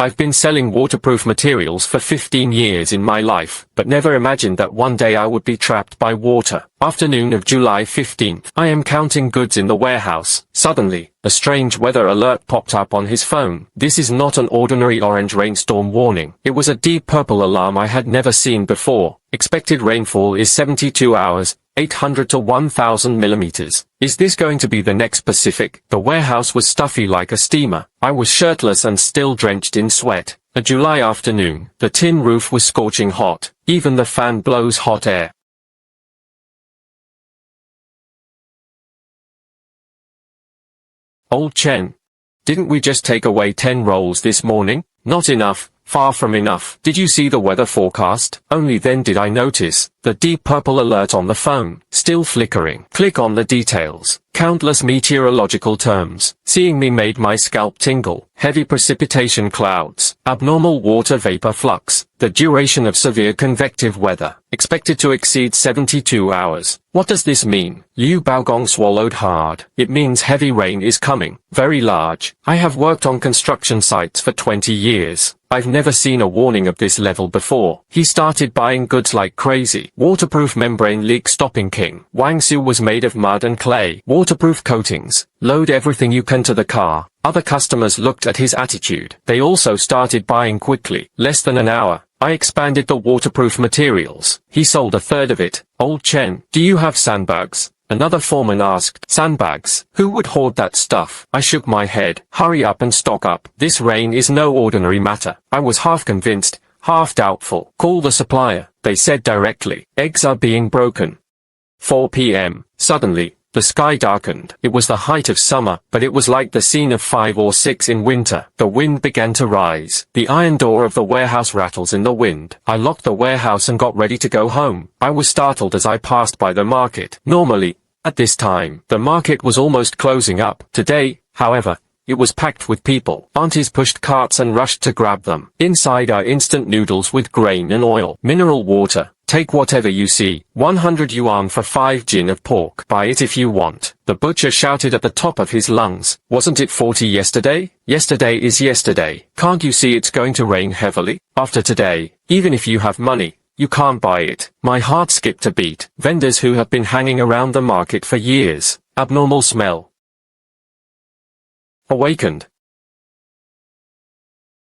I've been selling waterproof materials for 15 years in my life, but never imagined that one day I would be trapped by water. Afternoon of July 15th. I am counting goods in the warehouse. Suddenly, a strange weather alert popped up on his phone. This is not an ordinary orange rainstorm warning. It was a deep purple alarm I had never seen before. Expected rainfall is 72 hours, 800 to 1000 millimeters. Is this going to be the next Pacific? The warehouse was stuffy like a steamer. I was shirtless and still drenched in sweat. A July afternoon, the tin roof was scorching hot. Even the fan blows hot air. Old Chen. Didn't we just take away 10 rolls this morning? Not enough. Far from enough. Did you see the weather forecast? Only then did I notice the deep purple alert on the phone, still flickering. Click on the details. Countless meteorological terms. Seeing me made my scalp tingle. Heavy precipitation clouds. Abnormal water vapor flux. The duration of severe convective weather. Expected to exceed 72 hours. What does this mean? Liu Baogong swallowed hard. It means heavy rain is coming. Very large. I have worked on construction sites for 20 years. I've never seen a warning of this level before. He started buying goods like crazy. Waterproof membrane leak stopping king. Wangsu was made of mud and clay. Waterproof coatings. Load everything you can to the car. Other customers looked at his attitude. They also started buying quickly. Less than an hour, I expanded the waterproof materials. He sold a third of it. Old Chen, do you have sandbags? Another foreman asked. Sandbags? Who would hoard that stuff? I shook my head. Hurry up and stock up. This rain is no ordinary matter. I was half convinced, half doubtful. Call the supplier, they said directly. Eggs are being broken. 4 p.m. Suddenly, the sky darkened. It was the height of summer, but it was like the scene of 5 or 6 in winter. The wind began to rise. The iron door of the warehouse rattles in the wind. I locked the warehouse and got ready to go home. I was startled as I passed by the market. Normally, at this time, the market was almost closing up. Today, however, it was packed with people. Aunties pushed carts and rushed to grab them. Inside are instant noodles with grain and oil. Mineral water. Take whatever you see. 100 yuan for 5 jin of pork. Buy it if you want. The butcher shouted at the top of his lungs. Wasn't it 40 yesterday? Yesterday is yesterday. Can't you see it's going to rain heavily? After today, even if you have money, you can't buy it. My heart skipped a beat. Vendors who have been hanging around the market for years. Abnormal smell. Awakened.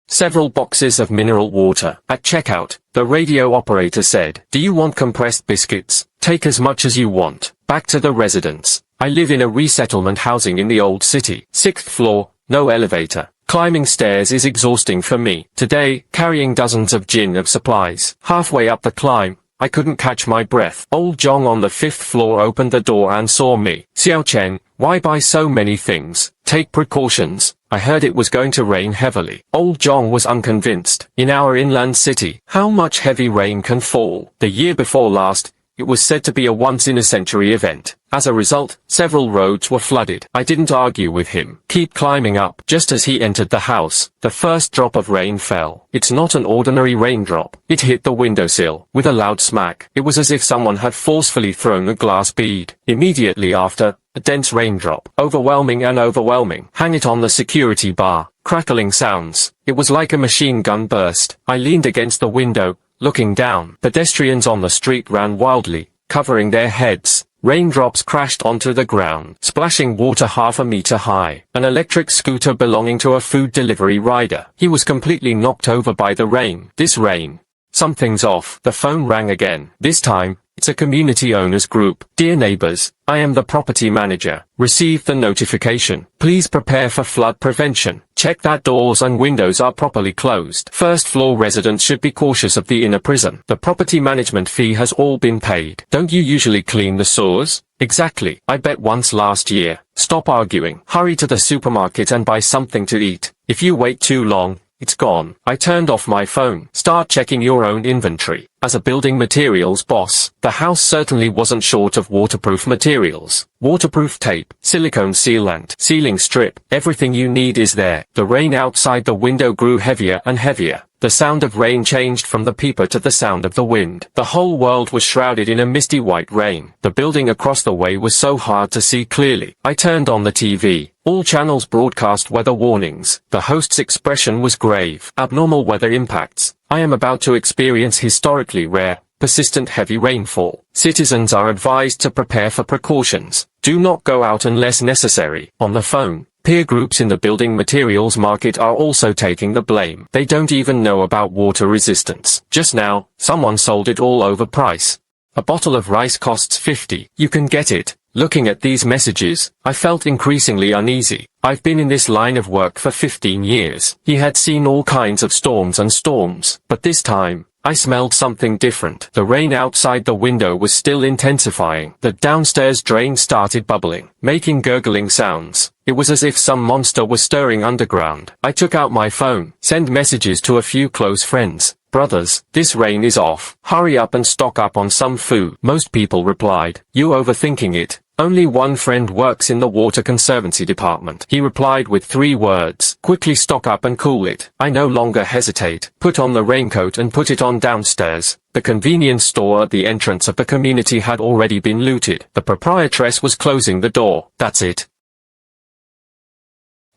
Several boxes of mineral water. At checkout, the radio operator said, "Do you want compressed biscuits? Take as much as you want." Back to the residence. I live in a resettlement housing in the old city. 6th floor, no elevator. Climbing stairs is exhausting for me. Today, carrying dozens of jin of supplies. Halfway up the climb, I couldn't catch my breath. Old Zhong on the 5th floor opened the door and saw me. "Xiao Chen, why buy so many things? Take precautions." I heard it was going to rain heavily. Old Zhong was unconvinced. In our inland city, how much heavy rain can fall? The year before last, it was said to be a once-in-a-century event. As a result, several roads were flooded. I didn't argue with him. Keep climbing up. Just as he entered the house, the first drop of rain fell. It's not an ordinary raindrop. It hit the windowsill. With a loud smack, it was as if someone had forcefully thrown a glass bead. Immediately after, a dense raindrop. Overwhelming and overwhelming. Hang it on the security bar. Crackling sounds. It was like a machine gun burst. I leaned against the window, looking down. Pedestrians on the street ran wildly, covering their heads. Raindrops crashed onto the ground, splashing water half a meter high. An electric scooter belonging to a food delivery rider. He was completely knocked over by the rain. This rain. Something's off. The phone rang again. This time, it's a community owners group. "Dear neighbors, I am the property manager. Received the notification. Please prepare for flood prevention. Check that doors and windows are properly closed. First floor residents should be cautious of the inner prison. The property management fee has all been paid. Don't you usually clean the sewers?" "Exactly. I bet once last year." "Stop arguing. Hurry to the supermarket and buy something to eat. If you wait too long, it's gone." I turned off my phone. Start checking your own inventory. As a building materials boss, the house certainly wasn't short of waterproof materials. Waterproof tape, silicone sealant, sealing strip, everything you need is there. The rain outside the window grew heavier and heavier. The sound of rain changed from the peeper to the sound of the wind. The whole world was shrouded in a misty white rain. The building across the way was so hard to see clearly. I turned on the TV. All channels broadcast weather warnings. The host's expression was grave. Abnormal weather impacts. I am about to experience historically rare, persistent heavy rainfall. Citizens are advised to prepare for precautions. Do not go out unless necessary. On the phone, peer groups in the building materials market are also taking the blame. They don't even know about water resistance. Just now, someone sold it all over price. A bottle of rice costs 50. You can get it. Looking at these messages, I felt increasingly uneasy. I've been in this line of work for 15 years. He had seen all kinds of storms, but this time, I smelled something different. The rain outside the window was still intensifying. The downstairs drain started bubbling, making gurgling sounds. It was as if some monster was stirring underground. I took out my phone, sent messages to a few close friends. Brothers, this rain is off. Hurry up and stock up on some food. Most people replied, you overthinking it. Only one friend works in the water conservancy department. He replied with 3 words. Quickly stock up and cool it. I no longer hesitate. Put on the raincoat and put it on downstairs. The convenience store at the entrance of the community had already been looted. The proprietress was closing the door. That's it.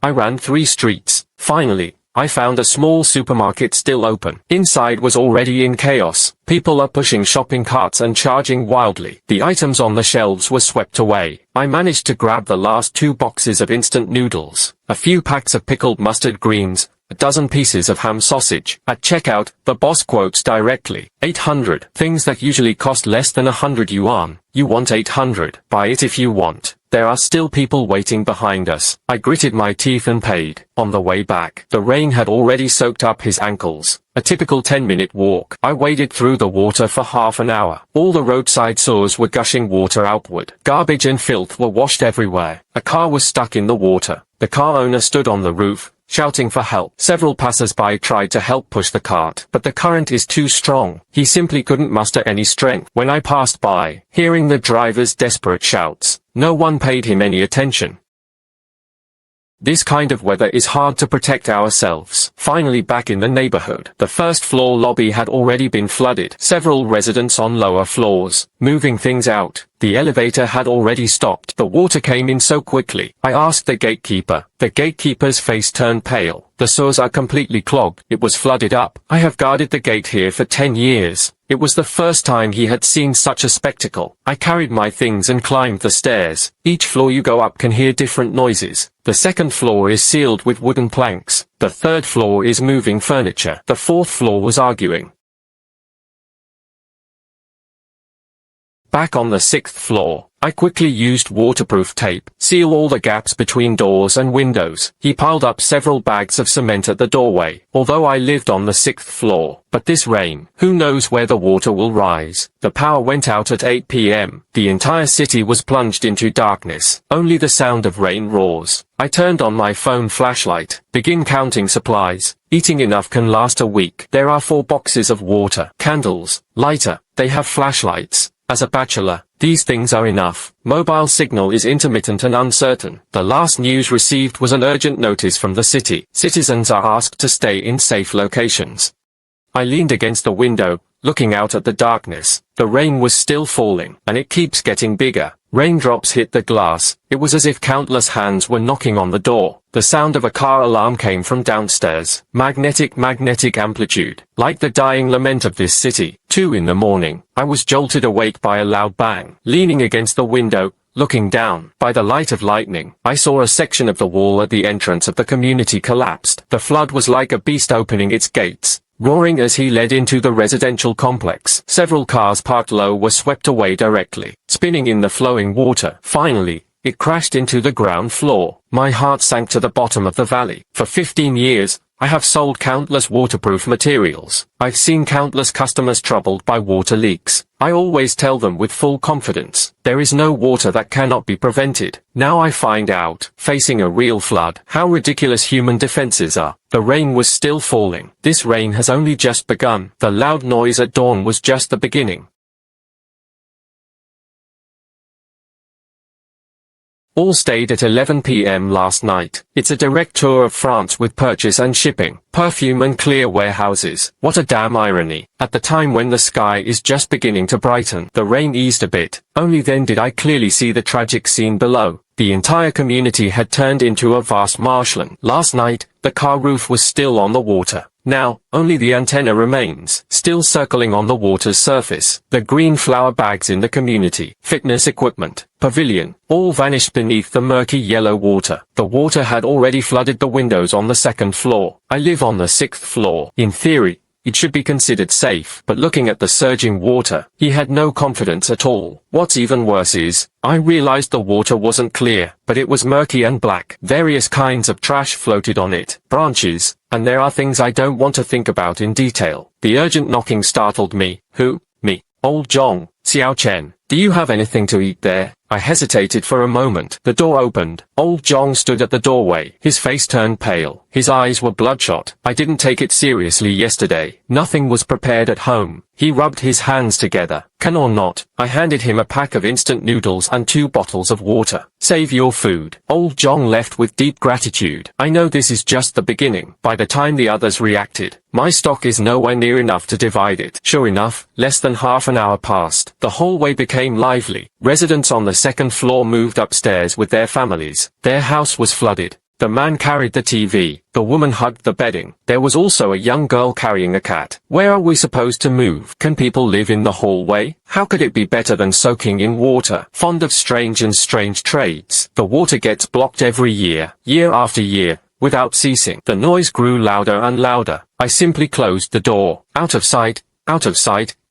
I ran 3 streets. Finally, I found a small supermarket still open. Inside was already in chaos. People are pushing shopping carts and charging wildly. The items on the shelves were swept away. I managed to grab the last 2 boxes of instant noodles, a few packs of pickled mustard greens, a dozen pieces of ham sausage. At checkout, the boss quotes directly, 800. Things that usually cost less than 100 yuan. You want 800. Buy it if you want. There are still people waiting behind us. I gritted my teeth and paid. On the way back, the rain had already soaked up his ankles. A typical 10-minute walk. I waded through the water for half an hour. All the roadside sewers were gushing water outward. Garbage and filth were washed everywhere. A car was stuck in the water. The car owner stood on the roof, shouting for help. Several passers-by tried to help push the cart, but the current is too strong. He simply couldn't muster any strength. When I passed by, hearing the driver's desperate shouts, no one paid him any attention. This kind of weather is hard to protect ourselves. Finally back in the neighborhood. The first floor lobby had already been flooded. Several residents on lower floors, moving things out. The elevator had already stopped. The water came in so quickly. I asked the gatekeeper. The gatekeeper's face turned pale. The sewers are completely clogged. It was flooded up. I have guarded the gate here for 10 years. It was the first time he had seen such a spectacle. I carried my things and climbed the stairs. Each floor you go up can hear different noises. The second floor is sealed with wooden planks. The third floor is moving furniture. The fourth floor was arguing. Back on the 6th floor, I quickly used waterproof tape, seal all the gaps between doors and windows. He piled up several bags of cement at the doorway, although I lived on the 6th floor. But this rain, who knows where the water will rise. The power went out at 8 p.m. The entire city was plunged into darkness. Only the sound of rain roars. I turned on my phone flashlight. Begin counting supplies. Eating enough can last a week. There are 4 boxes of water, candles, lighter. They have flashlights. As a bachelor, these things are enough. Mobile signal is intermittent and uncertain. The last news received was an urgent notice from the city. Citizens are asked to stay in safe locations. I leaned against the window, looking out at the darkness. The rain was still falling, and it keeps getting bigger. Raindrops hit the glass. It was as if countless hands were knocking on the door. The sound of a car alarm came from downstairs. Magnetic amplitude. Like the dying lament of this city. 2 in the morning. I was jolted awake by a loud bang. Leaning against the window, looking down, by the light of lightning, I saw a section of the wall at the entrance of the community collapsed. The flood was like a beast opening its gates, roaring as he led into the residential complex. Several cars parked low were swept away directly, spinning in the flowing water. Finally, it crashed into the ground floor. My heart sank to the bottom of the valley. For 15 years, I have sold countless waterproof materials. I've seen countless customers troubled by water leaks. I always tell them with full confidence, there is no water that cannot be prevented. Now I find out, facing a real flood, how ridiculous human defenses are. The rain was still falling. This rain has only just begun. The loud noise at dawn was just the beginning. All stayed at 11 p.m. last night. It's a direct tour of France with purchase and shipping, perfume and clear warehouses. What a damn irony. At the time when the sky is just beginning to brighten, the rain eased a bit. Only then did I clearly see the tragic scene below. The entire community had turned into a vast marshland. Last night, the car roof was still on the water. Now, only the antenna remains, still circling on the water's surface. The green flower bags in the community, fitness equipment, pavilion, all vanished beneath the murky yellow water. The water had already flooded the windows on the second floor. I live on the 6th floor. In theory, it should be considered safe, but looking at the surging water, he had no confidence at all. What's even worse is, I realized the water wasn't clear, but it was murky and black. Various kinds of trash floated on it, branches, and there are things I don't want to think about in detail. The urgent knocking startled me. Who? Me. Old Zhong. Xiao Chen. Do you have anything to eat there? I hesitated for a moment. The door opened. Old Zhong stood at the doorway. His face turned pale. His eyes were bloodshot. I didn't take it seriously yesterday. Nothing was prepared at home. He rubbed his hands together. Can or not, I handed him a pack of instant noodles and 2 bottles of water. Save your food. Old Zhong left with deep gratitude. I know this is just the beginning. By the time the others reacted, my stock is nowhere near enough to divide it. Sure enough, less than half an hour passed. The hallway became lively. Residents on the 2nd floor moved upstairs with their families. Their house was flooded. The man carried the TV. The woman hugged the bedding. There was also a young girl carrying a cat. Where are we supposed to move? Can people live in the hallway? How could it be better than soaking in water? Fond of strange trades. The water gets blocked every year after year, without ceasing. The noise grew louder and louder. I simply closed the door. Out of sight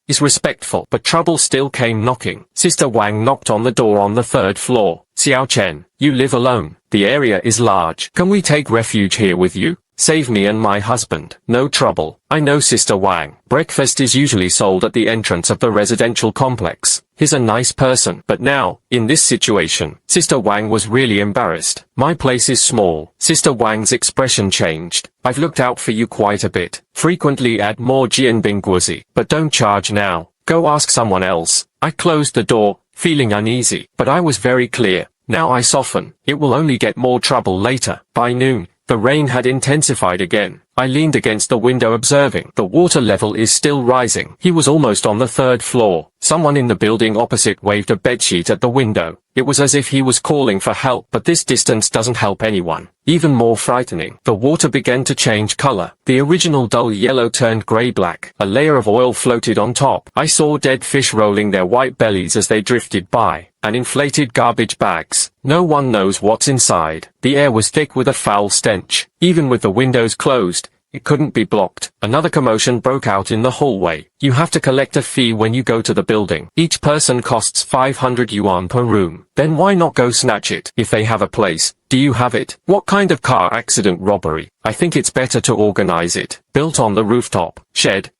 is respectful, but trouble still came knocking. Sister Wang knocked on the door on the 3rd floor. Xiao Chen, you live alone. The area is large. Can we take refuge here with you? Save me and my husband. No trouble. I know Sister Wang. Breakfast is usually sold at the entrance of the residential complex. He's a nice person. But now, in this situation, Sister Wang was really embarrassed. My place is small. Sister Wang's expression changed. I've looked out for you quite a bit. Frequently add more jianbingguozi, but don't charge now. Go ask someone else. I closed the door, feeling uneasy, but I was very clear. Now I soften. It will only get more trouble later. By noon, the rain had intensified again. I leaned against the window observing. The water level is still rising. He was almost on the 3rd floor. Someone in the building opposite waved a bedsheet at the window. It was as if he was calling for help, but this distance doesn't help anyone. Even more frightening, the water began to change color. The original dull yellow turned gray-black. A layer of oil floated on top. I saw dead fish rolling their white bellies as they drifted by, and inflated garbage bags. No one knows what's inside. The air was thick with a foul stench. Even with the windows closed, it couldn't be blocked. Another commotion broke out in the hallway. You have to collect a fee when you go to the building. Each person costs 500 yuan per room. Then why not go snatch it? If they have a place, do you have it? What kind of car accident robbery? I think it's better to organize it. Built on the rooftop. Shed.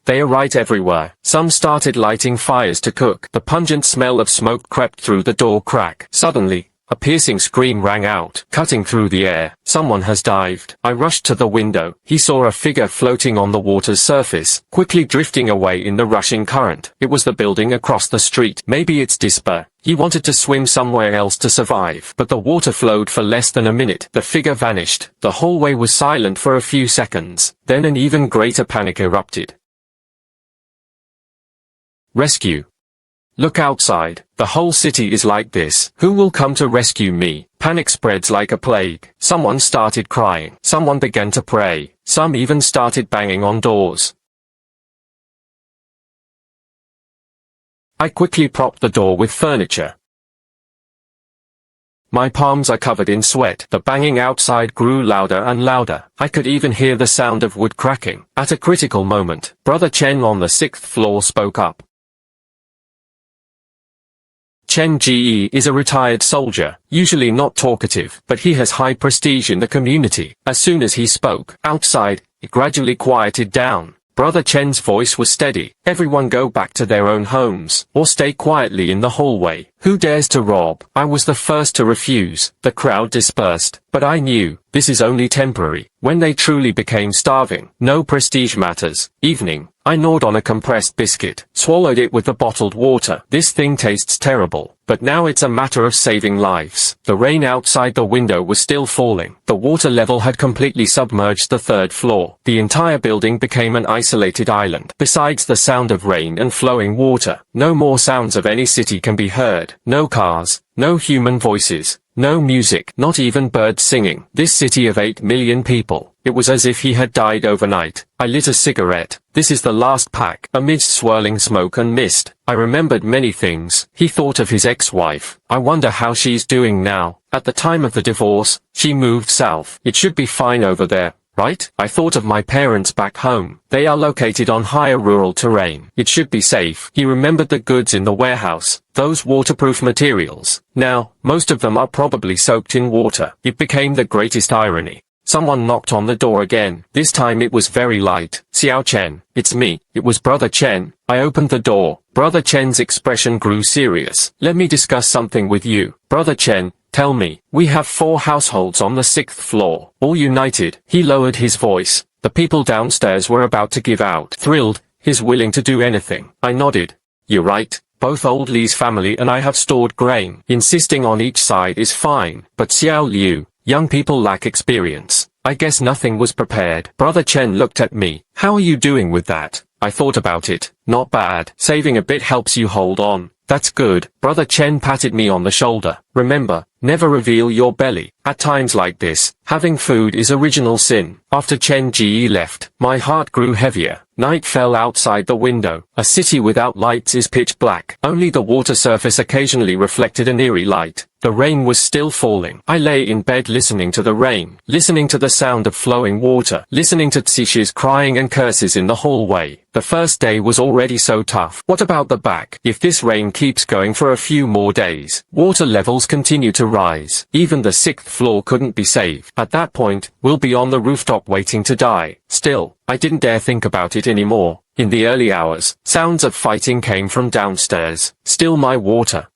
They are right everywhere. Some started lighting fires to cook. The pungent smell of smoke crept through the door crack. Suddenly, a piercing scream rang out, cutting through the air. Someone has dived. I rushed to the window. He saw a figure floating on the water's surface, quickly drifting away in the rushing current. It was the building across the street. Maybe it's despair. He wanted to swim somewhere else to survive, but the water flowed for less than a minute. The figure vanished. The hallway was silent for a few seconds. Then an even greater panic erupted. Rescue. Look outside. The whole city is like this. Who will come to rescue me? Panic spreads like a plague. Someone started crying. Someone began to pray. Some even started banging on doors. I quickly propped the door with furniture. My palms are covered in sweat. The banging outside grew louder and louder. I could even hear the sound of wood cracking. At a critical moment, Brother Chen on the 6th floor spoke up. Chen Ji is a retired soldier, usually not talkative, but he has high prestige in the community. As soon as he spoke, outside, it gradually quieted down. Brother Chen's voice was steady. Everyone go back to their own homes, or stay quietly in the hallway. Who dares to rob? I was the first to refuse. The crowd dispersed, but I knew, this is only temporary. When they truly became starving, no prestige matters. Evening, I gnawed on a compressed biscuit, swallowed it with the bottled water. This thing tastes terrible, but now it's a matter of saving lives. The rain outside the window was still falling. The water level had completely submerged the third floor. The entire building became an isolated island. Besides the sound of rain and flowing water, no more sounds of any city can be heard. No cars, no human voices, no music, not even birds singing. This city of 8 million people, it was as if he had died overnight. I lit a cigarette. This is the last pack. Amidst swirling smoke and mist, I remembered many things. He thought of his ex-wife. I wonder how she's doing now. At the time of the divorce, she moved south. It should be fine over there, right? I thought of my parents back home. They are located on higher rural terrain. It should be safe. He remembered the goods in the warehouse, those waterproof materials. Now, most of them are probably soaked in water. It became the greatest irony. Someone knocked on the door again. This time it was very light. Xiao Chen, it's me. It was Brother Chen. I opened the door. Brother Chen's expression grew serious. Let me discuss something with you. Brother Chen, tell me. We have 4 households on the 6th floor, all united. He lowered his voice. The people downstairs were about to give out. Thrilled, he's willing to do anything. I nodded. You're right. Both old Li's family and I have stored grain. Insisting on each side is fine, but Xiao Liu, young people lack experience. I guess nothing was prepared. Brother Chen looked at me. How are you doing with that? I thought about it. Not bad. Saving a bit helps you hold on. That's good. Brother Chen patted me on the shoulder. Remember, never reveal your belly. At times like this, having food is original sin. After Chen Ji left, my heart grew heavier. Night fell outside the window. A city without lights is pitch black. Only the water surface occasionally reflected an eerie light. The rain was still falling. I lay in bed listening to the rain, listening to the sound of flowing water, listening to Tsishi's crying and curses in the hallway. The first day was already so tough. What about the back? If this rain keeps going for a few more days, water levels continue to rise. Even the 6th floor couldn't be saved. At that point, we'll be on the rooftop waiting to die. Still, I didn't dare think about it anymore. In the early hours, sounds of fighting came from downstairs. Still my water.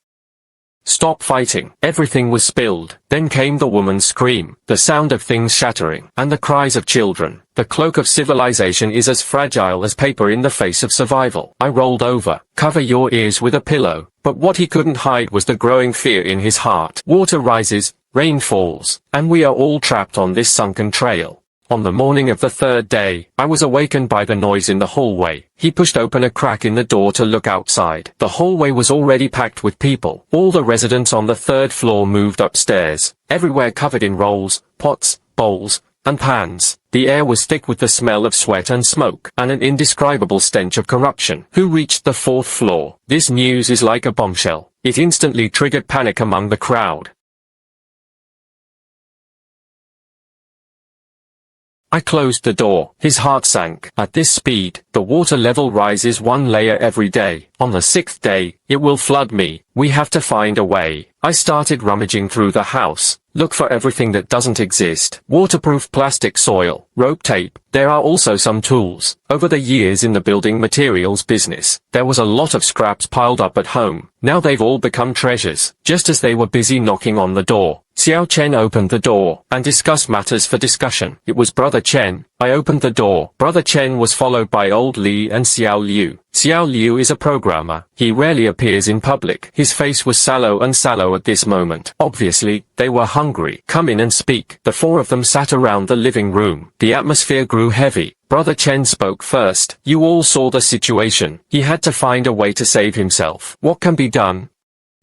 Stop fighting. Everything was spilled. Then came the woman's scream, the sound of things shattering, and the cries of children. The cloak of civilization is as fragile as paper in the face of survival. I rolled over. Cover your ears with a pillow. But what he couldn't hide was the growing fear in his heart. Water rises, rain falls, and we are all trapped on this sunken trail. On the morning of the 3rd day, I was awakened by the noise in the hallway. He pushed open a crack in the door to look outside. The hallway was already packed with people. All the residents on the 3rd floor moved upstairs, everywhere covered in rolls, pots, bowls, and pans. The air was thick with the smell of sweat and smoke, and an indescribable stench of corruption. Who reached the 4th floor? This news is like a bombshell. It instantly triggered panic among the crowd. I closed the door. His heart sank. At this speed, the water level rises 1 layer every day. On the 6th day, it will flood me. We have to find a way. I started rummaging through the house. Look for everything that doesn't exist. Waterproof plastic, soil, rope tape. There are also some tools. Over the years in the building materials business, there was a lot of scraps piled up at home. Now they've all become treasures. Just as they were busy knocking on the door, Xiao Chen opened the door and discussed matters for discussion. It was Brother Chen. I opened the door. Brother Chen was followed by Old Li and Xiao Liu. Xiao Liu is a programmer. He rarely appears in public. His face was sallow at this moment. Obviously, they were hungry. Come in and speak. The 4 of them sat around the living room. The atmosphere grew heavy. Brother Chen spoke first. You all saw the situation. He had to find a way to save himself. What can be done?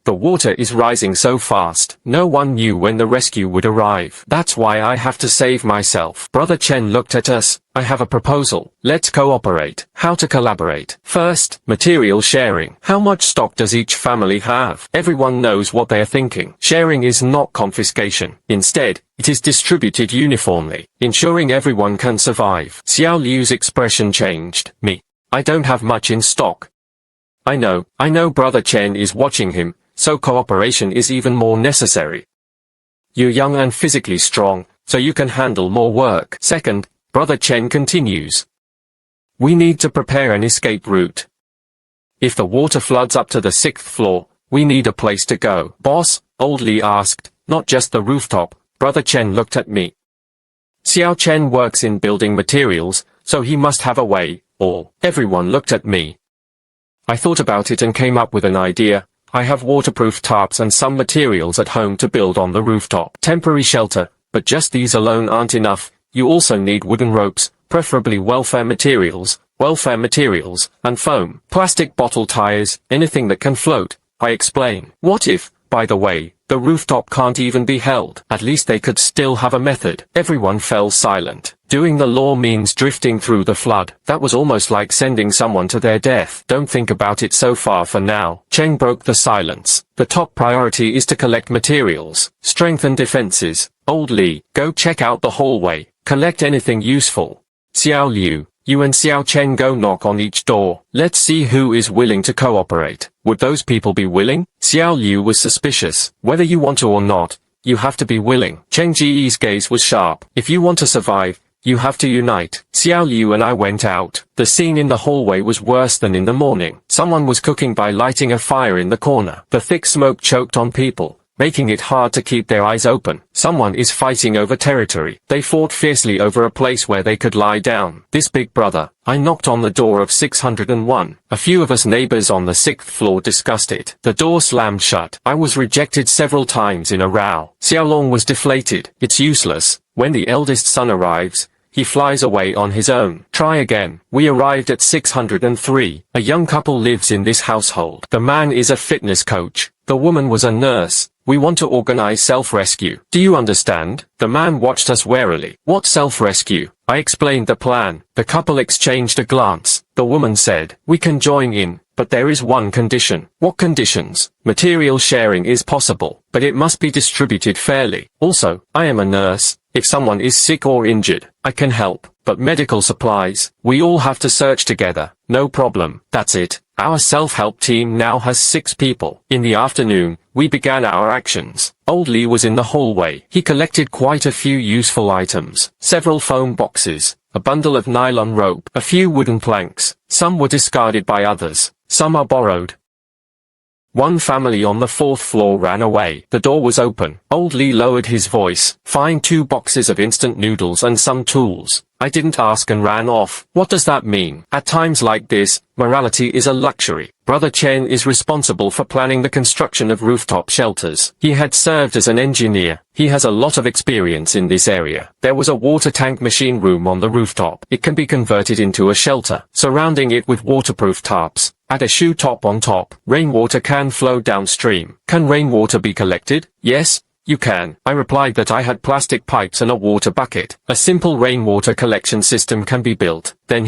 The water is rising so fast. No one knew when the rescue would arrive. That's why I have to save myself. Brother Chen looked at us. I have a proposal. Let's cooperate. How to collaborate? First, material sharing. How much stock does each family have? Everyone knows what they are thinking. Sharing is not confiscation. Instead, it is distributed uniformly, ensuring everyone can survive. Xiao Liu's expression changed. Me. I don't have much in stock. I know Brother Chen is watching him. So cooperation is even more necessary. You're young and physically strong, so you can handle more work. Second, Brother Chen continues. We need to prepare an escape route. If the water floods up to the 6th floor, we need a place to go. Boss, Old Li asked, not just the rooftop. Brother Chen looked at me. Xiao Chen works in building materials, so he must have a way. All. Everyone looked at me. I thought about it and came up with an idea. I have waterproof tarps and some materials at home to build on the rooftop. Temporary shelter, but just these alone aren't enough. You also need wooden ropes, preferably welfare materials, and foam. Plastic bottle tires, anything that can float, I explain. What if, by the way, the rooftop can't even be held? At least they could still have a method. Everyone fell silent. Doing the law means drifting through the flood. That was almost like sending someone to their death. Don't think about it so far for now. Cheng broke the silence. The top priority is to collect materials, strengthen defenses. Old Li, go check out the hallway. Collect anything useful. Xiao Liu, you and Xiao Chen go knock on each door. Let's see who is willing to cooperate. Would those people be willing? Xiao Liu was suspicious. Whether you want to or not, you have to be willing. Cheng Ji's gaze was sharp. If you want to survive, you have to unite. Xiao Liu and I went out. The scene in the hallway was worse than in the morning. Someone was cooking by lighting a fire in the corner. The thick smoke choked on people, making it hard to keep their eyes open. Someone is fighting over territory. They fought fiercely over a place where they could lie down. This big brother. I knocked on the door of 601. A few of us neighbors on the 6th floor discussed it. The door slammed shut. I was rejected several times in a row. Xiaolong was deflated. It's useless. When the eldest son arrives, he flies away on his own. Try again. We arrived at 603. A young couple lives in this household. The man is a fitness coach. The woman was a nurse. We want to organize self-rescue. Do you understand? The man watched us warily. What self-rescue? I explained the plan. The couple exchanged a glance. The woman said, we can join in, but there is one condition. What conditions? Material sharing is possible, but it must be distributed fairly. Also, I am a nurse. If someone is sick or injured, I can help. But medical supplies, we all have to search together. No problem. That's it. Our self-help team now has 6 people. In the afternoon, we began our actions. Old Li was in the hallway. He collected quite a few useful items. Several foam boxes, a bundle of nylon rope, a few wooden planks. Some were discarded by others. Some are borrowed. One family on the 4th floor ran away. The door was open. Old Li lowered his voice. Find 2 boxes of instant noodles and some tools. I didn't ask and ran off. What does that mean? At times like this, morality is a luxury. Brother Chen is responsible for planning the construction of rooftop shelters. He had served as an engineer. He has a lot of experience in this area. There was a water tank machine room on the rooftop. It can be converted into a shelter, surrounding it with waterproof tarps. Add a shoe top on top. Rainwater can flow downstream. Can rainwater be collected? Yes, you can. I replied that I had plastic pipes and a water bucket. A simple rainwater collection system can be built. Then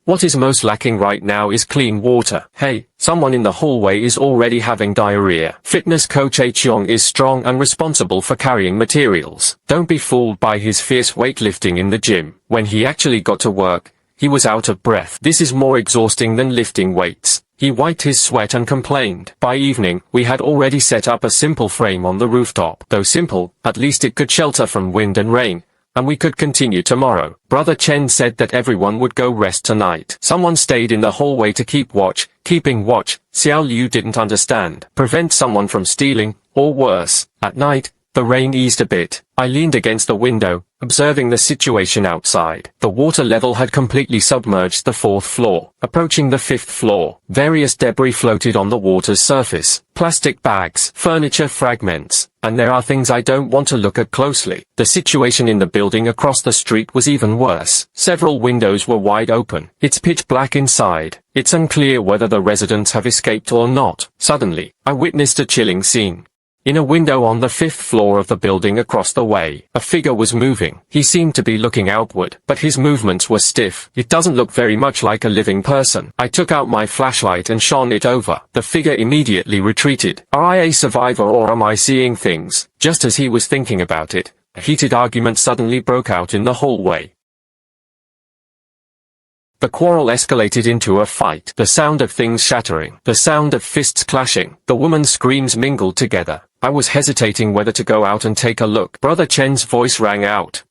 what is most lacking right now is clean water. Hey, someone in the hallway is already having diarrhea. Fitness coach Chiong is strong and responsible for carrying materials. Don't be fooled by his fierce weightlifting in the gym. When he actually got to work, he was out of breath. This is more exhausting than lifting weights. He wiped his sweat and complained. By evening, we had already set up a simple frame on the rooftop. Though simple, at least it could shelter from wind and rain, and we could continue tomorrow. Brother Chen said that everyone would go rest tonight. Someone stayed in the hallway to keep watch. Keeping watch, Xiao Liu didn't understand. Prevent someone from stealing, or worse. At night, the rain eased a bit. I leaned against the window, observing the situation outside. The water level had completely submerged the 4th floor, approaching the 5th floor. Various debris floated on the water's surface. Plastic bags, furniture fragments, and there are things I don't want to look at closely. The situation in the building across the street was even worse. Several windows were wide open. It's pitch black inside. It's unclear whether the residents have escaped or not. Suddenly, I witnessed a chilling scene. In a window on the 5th floor of the building across the way, a figure was moving. He seemed to be looking outward, but his movements were stiff. It doesn't look very much like a living person. I took out my flashlight and shone it over. The figure immediately retreated. Am I a survivor or am I seeing things? Just as he was thinking about it, a heated argument suddenly broke out in the hallway. The quarrel escalated into a fight. The sound of things shattering. The sound of fists clashing. The woman's screams mingled together. I was hesitating whether to go out and take a look. Brother Chen's voice rang out.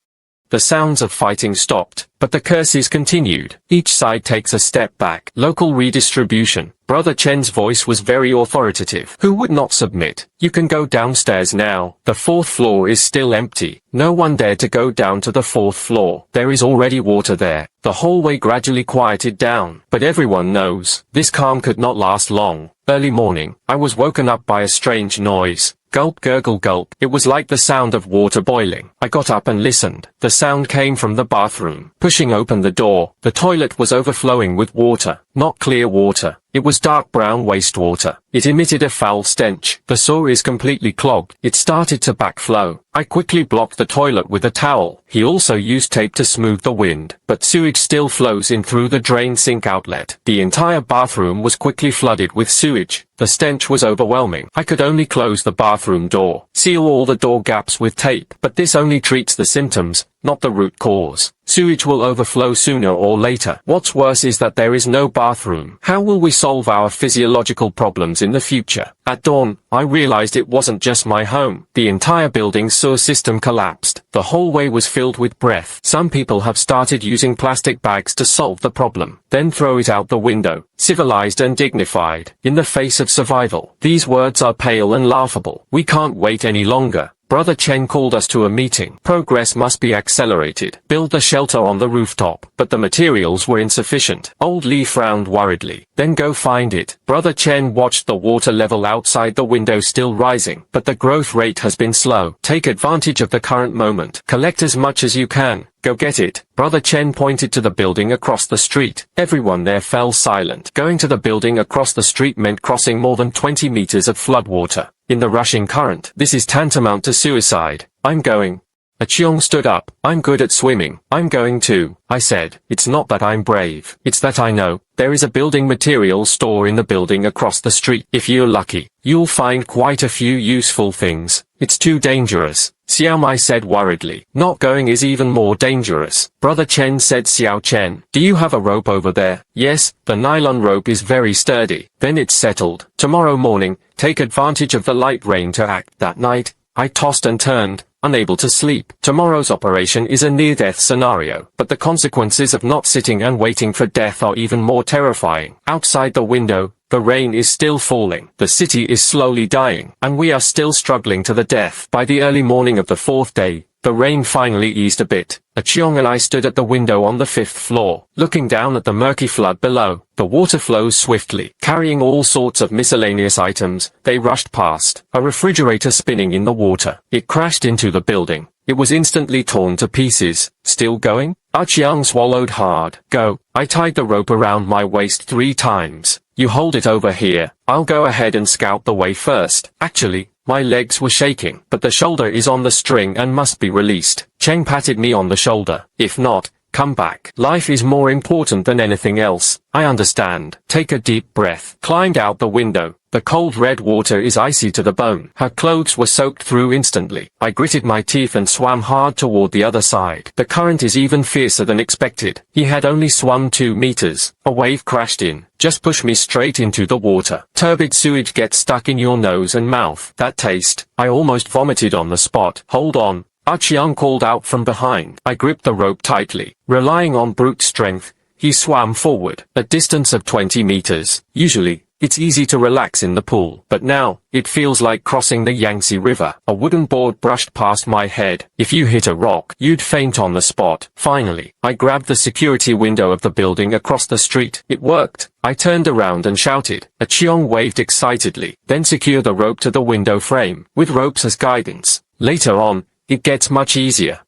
The sounds of fighting stopped. but the curses continued. Each side takes a step back. Local redistribution. Brother Chen's voice was very authoritative. Who would not submit? You can go downstairs now. The 4th floor is still empty. No one dared to go down to the 4th floor. There is already water there. The hallway gradually quieted down. But everyone knows, this calm could not last long. Early morning, I was woken up by a strange noise. Gulp, gurgle, gulp. It was like the sound of water boiling. I got up and listened. The sound came from the bathroom. Pushing open the door, the toilet was overflowing with water. Not clear water. It was dark brown wastewater. It emitted a foul stench. The sewer is completely clogged. It started to backflow. I quickly blocked the toilet with a towel. He also used tape to smooth the wind, but sewage still flows in through the drain sink outlet. The entire bathroom was quickly flooded with sewage. The stench was overwhelming. I could only close the bathroom door, seal all the door gaps with tape, but this only treats the symptoms, not the root cause. Sewage will overflow sooner or later. What's worse is that there is no bathroom. How will we solve our physiological problems in the future? At dawn, I realized it wasn't just my home. The entire building's sewer system collapsed. The hallway was filled with breath. Some people have started using plastic bags to solve the problem, then throw it out the window. Civilized and dignified. In the face of survival. These words are pale and laughable. We can't wait any longer. Brother Chen called us to a meeting. Progress must be accelerated. Build the shelter on the rooftop. But the materials were insufficient. Old Li frowned worriedly. Then go find it. Brother Chen watched the water level outside the window still rising. But the growth rate has been slow. Take advantage of the current moment. Collect as much as you can. Go get it. Brother Chen pointed to the building across the street. Everyone there fell silent. Going to the building across the street meant crossing more than 20 meters of floodwater. In the rushing current. This is tantamount to suicide. I'm going. Achiong stood up. I'm good at swimming. I'm going too, I said. It's not that I'm brave. It's that I know. There is a building materials store in the building across the street. If you're lucky, you'll find quite a few useful things. It's too dangerous, Xiao Mai said worriedly. Not going is even more dangerous. Brother Chen said. Xiao Chen, do you have a rope over there? Yes, the nylon rope is very sturdy. Then it's settled. Tomorrow morning, take advantage of the light rain to act. That night, I tossed and turned, unable to sleep. Tomorrow's operation is a near-death scenario, but the consequences of not sitting and waiting for death are even more terrifying. Outside the window, the rain is still falling. The city is slowly dying, and we are still struggling to the death. By the early morning of the 4th day, the rain finally eased a bit. Achiong and I stood at the window on the 5th floor, looking down at the murky flood below. The water flows swiftly, carrying all sorts of miscellaneous items. They rushed past, a refrigerator spinning in the water. It crashed into the building. It was instantly torn to pieces. Still going? Achiang swallowed hard. Go. I tied the rope around my waist 3 times. You hold it over here. I'll go ahead and scout the way first. Actually, my legs were shaking, but the shoulder is on the string and must be released. Cheng patted me on the shoulder. If not, come back. Life is more important than anything else. I understand. Take a deep breath. Climbed out the window. The cold red water is icy to the bone. Her clothes were soaked through instantly. I gritted my teeth and swam hard toward the other side. The current is even fiercer than expected. He had only swum 2 meters. A wave crashed in. Just push me straight into the water. Turbid sewage gets stuck in your nose and mouth. That taste. I almost vomited on the spot. Hold on. Achiang called out from behind. I gripped the rope tightly. Relying on brute strength, he swam forward. A distance of 20 meters. Usually, it's easy to relax in the pool, but now, it feels like crossing the Yangtze River. A wooden board brushed past my head. If you hit a rock, you'd faint on the spot. Finally, I grabbed the security window of the building across the street. It worked. I turned around and shouted. Achiong waved excitedly. Then secure the rope to the window frame, with ropes as guidance. Later on, it gets much easier.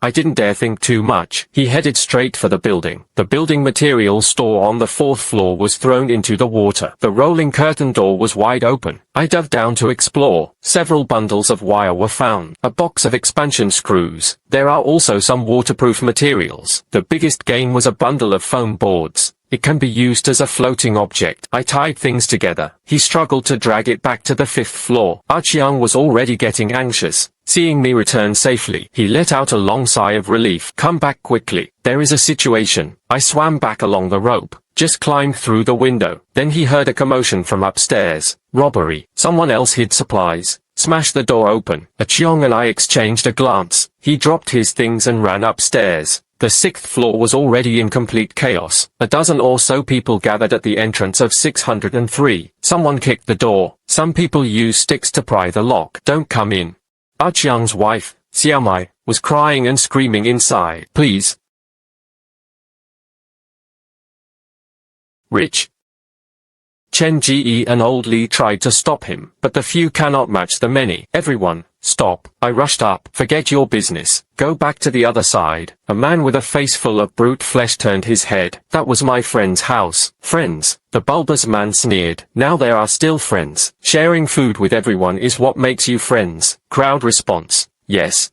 I didn't dare think too much. He headed straight for the building. The building materials store on the 4th floor was thrown into the water. The rolling curtain door was wide open. I dove down to explore. Several bundles of wire were found. A box of expansion screws. There are also some waterproof materials. The biggest gain was a bundle of foam boards. It can be used as a floating object. I tied things together. He struggled to drag it back to the 5th floor. Achiang was already getting anxious. Seeing me return safely, he let out a long sigh of relief. Come back quickly. There is a situation. I swam back along the rope. Just climbed through the window. Then he heard a commotion from upstairs. Robbery. Someone else hid supplies. smashed the door open. Cheong and I exchanged a glance. He dropped his things and ran upstairs. The sixth floor was already in complete chaos. A dozen or so people gathered at the entrance of 603. Someone kicked the door. Some people used sticks to pry the lock. "Don't come in." Cheong's wife, Xiaomai, was crying and screaming inside. "Please. Rich." Chen Ji and old Li tried to stop him, but the few cannot match the many. "Everyone, stop." I rushed up. "Forget your business. Go back to the other side." A man with a face full of brute flesh turned his head. "That was my friend's house." "Friends?" The bulbous man sneered. "Now there are still friends. Sharing food with everyone is what makes you friends." Crowd response: "Yes."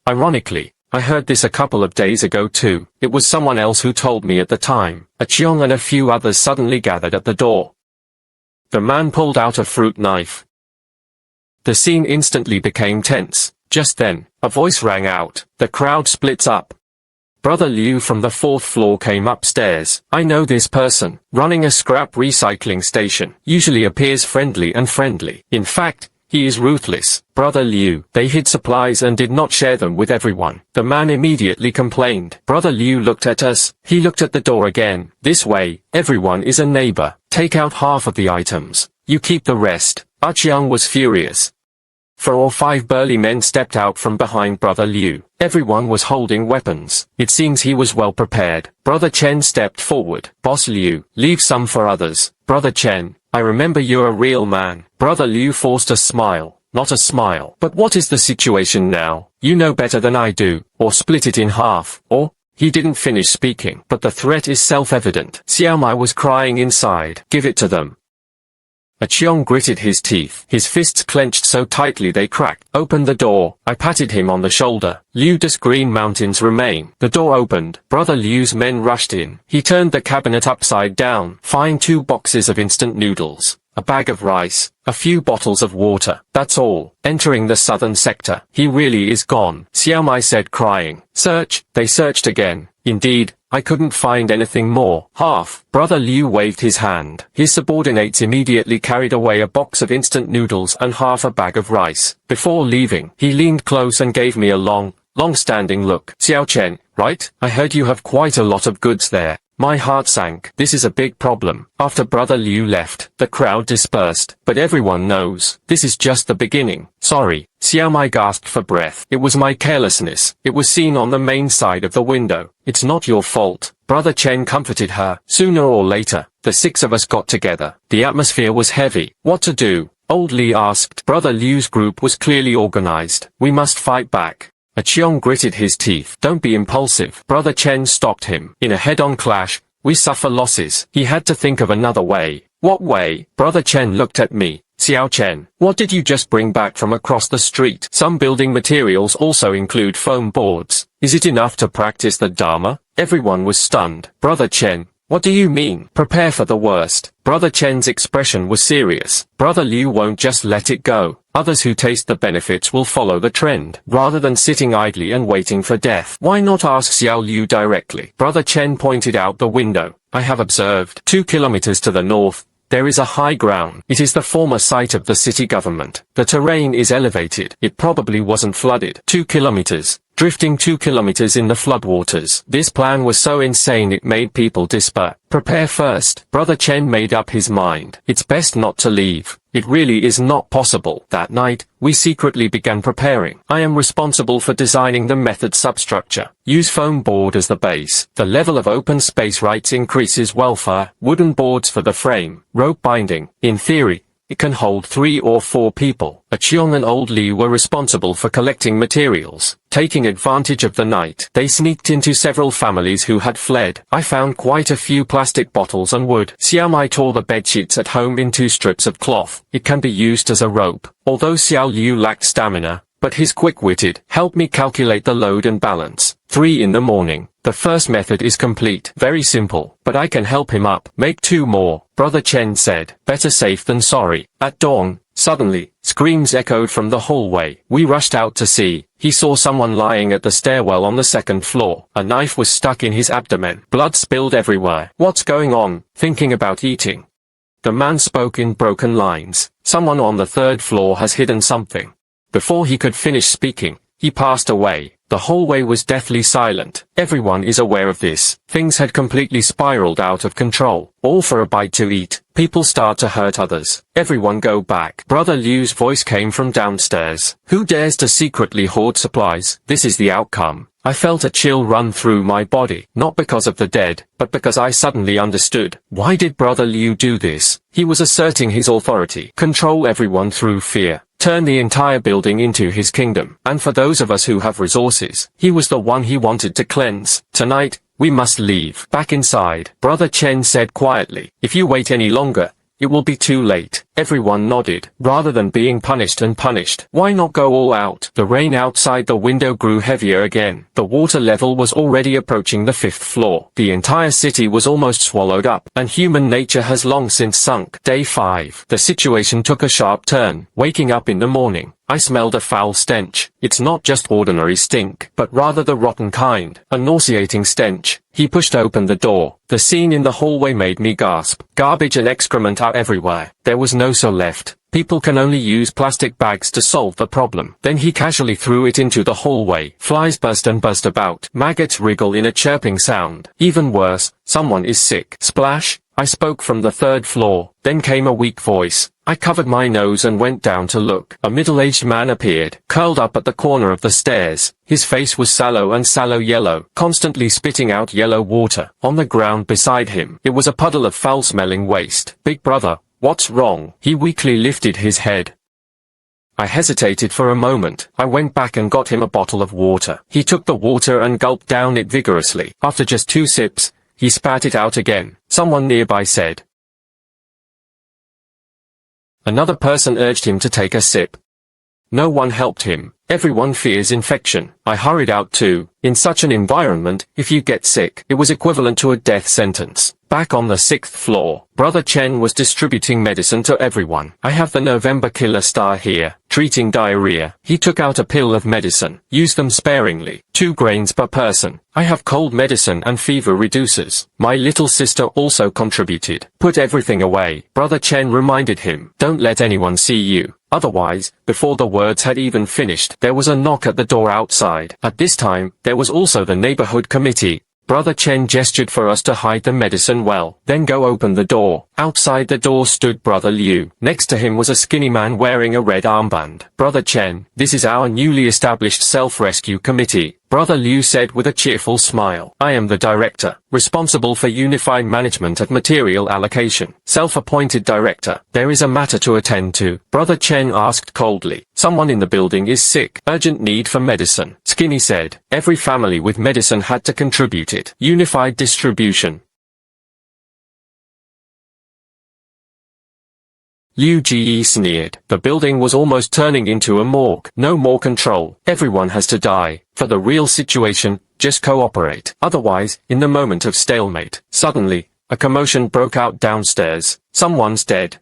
Ironically, I heard this a couple of days ago too. It was someone else who told me at the time. Cheong and a few others suddenly gathered at the door. The man pulled out a fruit knife. The scene instantly became tense. Just then, a voice rang out. The crowd splits up. Brother Liu from the fourth floor came upstairs. "I know this person. Running a scrap recycling station. Usually appears friendly. In fact, he is ruthless." "Brother Liu." "They hid supplies and did not share them with everyone." The man immediately complained. Brother Liu looked at us. He looked at the door again. "This way, everyone is a neighbor. Take out half of the items. You keep the rest." Cheong was furious. 4 or 5 burly men stepped out from behind Brother Liu. Everyone was holding weapons. It seems he was well prepared. Brother Chen stepped forward. "Boss Liu, leave some for others." "Brother Chen, I remember you're a real man." Brother Liu forced a smile. "Not a smile. But what is the situation now? You know better than I do. Or split it in half. Or..." He didn't finish speaking, but the threat is self-evident. Xiaomai was crying inside. "Give it to them." Cheong gritted his teeth. His fists clenched so tightly they cracked. "Open the door." I patted him on the shoulder. "Liu, does Green Mountains remain?" The door opened. Brother Liu's men rushed in. He turned the cabinet upside down. "Find 2 boxes of instant noodles, a bag of rice, a few bottles of water. That's all." Entering the southern sector. "He really is gone," Xiaomai said, crying. "Search." They searched again. Indeed, I couldn't find anything more. "Half." Brother Liu waved his hand. His subordinates immediately carried away a box of instant noodles and half a bag of rice. Before leaving, he leaned close and gave me a long-standing look. "Xiao Chen, right? I heard you have quite a lot of goods there." My heart sank. This is a big problem. After Brother Liu left, the crowd dispersed. But everyone knows, this is just the beginning. "Sorry." Xiaomai gasped for breath. "It was my carelessness. It was seen on the main side of the window. It's not your fault." Brother Chen comforted her. Sooner or later, the 6 of us got together. The atmosphere was heavy. What to do? Old Li asked. Brother Liu's group was clearly organized. "We must fight back." Cheong gritted his teeth. "Don't be impulsive." Brother Chen stopped him. "In a head-on clash, we suffer losses." He had to think of another way. "What way?" Brother Chen looked at me. "Xiao Chen, what did you just bring back from across the street?" "Some building materials also include foam boards." "Is it enough to practice the Dharma?" Everyone was stunned. "Brother Chen, what do you mean?" "Prepare for the worst." Brother Chen's expression was serious. Brother Liu won't just let it go. Others who taste the benefits will follow the trend. Rather than sitting idly and waiting for death, why not ask Xiao Liu directly? Brother Chen pointed out the window. "I have observed. 2 kilometers to the north, there is a high ground. It is the former site of the city government. The terrain is elevated. It probably wasn't flooded. 2 kilometers. Drifting 2 kilometers in the floodwaters." This plan was so insane it made people despair. "Prepare first." Brother Chen made up his mind. It's best not to leave. It really is not possible. That night, we secretly began preparing. I am responsible for designing the method substructure. Use foam board as the base. The level of open space rights increases welfare. Wooden boards for the frame. Rope binding. In theory, it can hold 3 or 4 people. Cheong and Old Li were responsible for collecting materials. Taking advantage of the night, they sneaked into several families who had fled. I found quite a few plastic bottles and wood. Xiaomai tore the bedsheets at home into strips of cloth. It can be used as a rope. Although Xiao Liu lacked stamina, but he's quick-witted, helped me calculate the load and balance. 3 in the morning. The first method is complete. Very simple, but I can help him up. Make 2 more. Brother Chen said. Better safe than sorry. At dawn, suddenly, screams echoed from the hallway. We rushed out to see. He saw someone lying at the stairwell on the 2nd floor. A knife was stuck in his abdomen. Blood spilled everywhere. What's going on? Thinking about eating. The man spoke in broken lines. Someone on the third floor has hidden something. Before he could finish speaking, he passed away. The hallway was deathly silent. Everyone is aware of this. Things had completely spiraled out of control. All for a bite to eat. People start to hurt others. Everyone go back. Brother Liu's voice came from downstairs. Who dares to secretly hoard supplies? This is the outcome. I felt a chill run through my body, not because of the dead, but because I suddenly understood. Why did Brother Liu do this? He was asserting his authority. Control everyone through fear. Turn the entire building into his kingdom. And for those of us who have resources, he was the one he wanted to cleanse. Tonight, we must leave. Back inside, Brother Chen said quietly. If you wait any longer, it will be too late. Everyone nodded. Rather than being punished and punished, why not go all out? The rain outside the window grew heavier again. The water level was already approaching the 5th floor. The entire city was almost swallowed up, and human nature has long since sunk. Day 5. The situation took a sharp turn. Waking up in the morning, I smelled a foul stench. It's not just ordinary stink, but rather the rotten kind. A nauseating stench. He pushed open the door. The scene in the hallway made me gasp. Garbage and excrement are everywhere. There was no soul left. People can only use plastic bags to solve the problem. Then he casually threw it into the hallway. Flies buzzed and buzzed about. Maggots wriggle in a chirping sound. Even worse, someone is sick. Splash! I spoke from the 3rd floor. Then came a weak voice. I covered my nose and went down to look. A middle-aged man appeared, curled up at the corner of the stairs. His face was sallow and sallow yellow, constantly spitting out yellow water. On the ground beside him, it was a puddle of foul-smelling waste. Big brother, what's wrong? He weakly lifted his head. I hesitated for a moment. I went back and got him a bottle of water. He took the water and gulped down it vigorously. After just 2 sips, he spat it out again. Someone nearby said. Another person urged him to take a sip. No one helped him. Everyone fears infection. I hurried out too. In such an environment, if you get sick, it was equivalent to a death sentence. Back on the 6th floor, Brother Chen was distributing medicine to everyone. I have the November killer star here, treating diarrhea. He took out a pill of medicine. Use them sparingly. 2 grains per person. I have cold medicine and fever reducers. My little sister also contributed. Put everything away. Brother Chen reminded him. Don't let anyone see you. Otherwise, before the words had even finished, there was a knock at the door outside. At this time, there was also the neighborhood committee. Brother Chen gestured for us to hide the medicine well. Then go open the door. Outside the door stood Brother Liu. Next to him was a skinny man wearing a red armband. Brother Chen, this is our newly established self-rescue committee. Brother Liu said with a cheerful smile. I am the director, responsible for unified management and material allocation. Self-appointed director. There is a matter to attend to. Brother Chen asked coldly. Someone in the building is sick. Urgent need for medicine. Skinny said. Every family with medicine had to contribute it. Unified distribution. Liu Ji sneered. The building was almost turning into a morgue. No more control. Everyone has to die. For the real situation, just cooperate. Otherwise, in the moment of stalemate, suddenly, a commotion broke out downstairs. Someone's dead.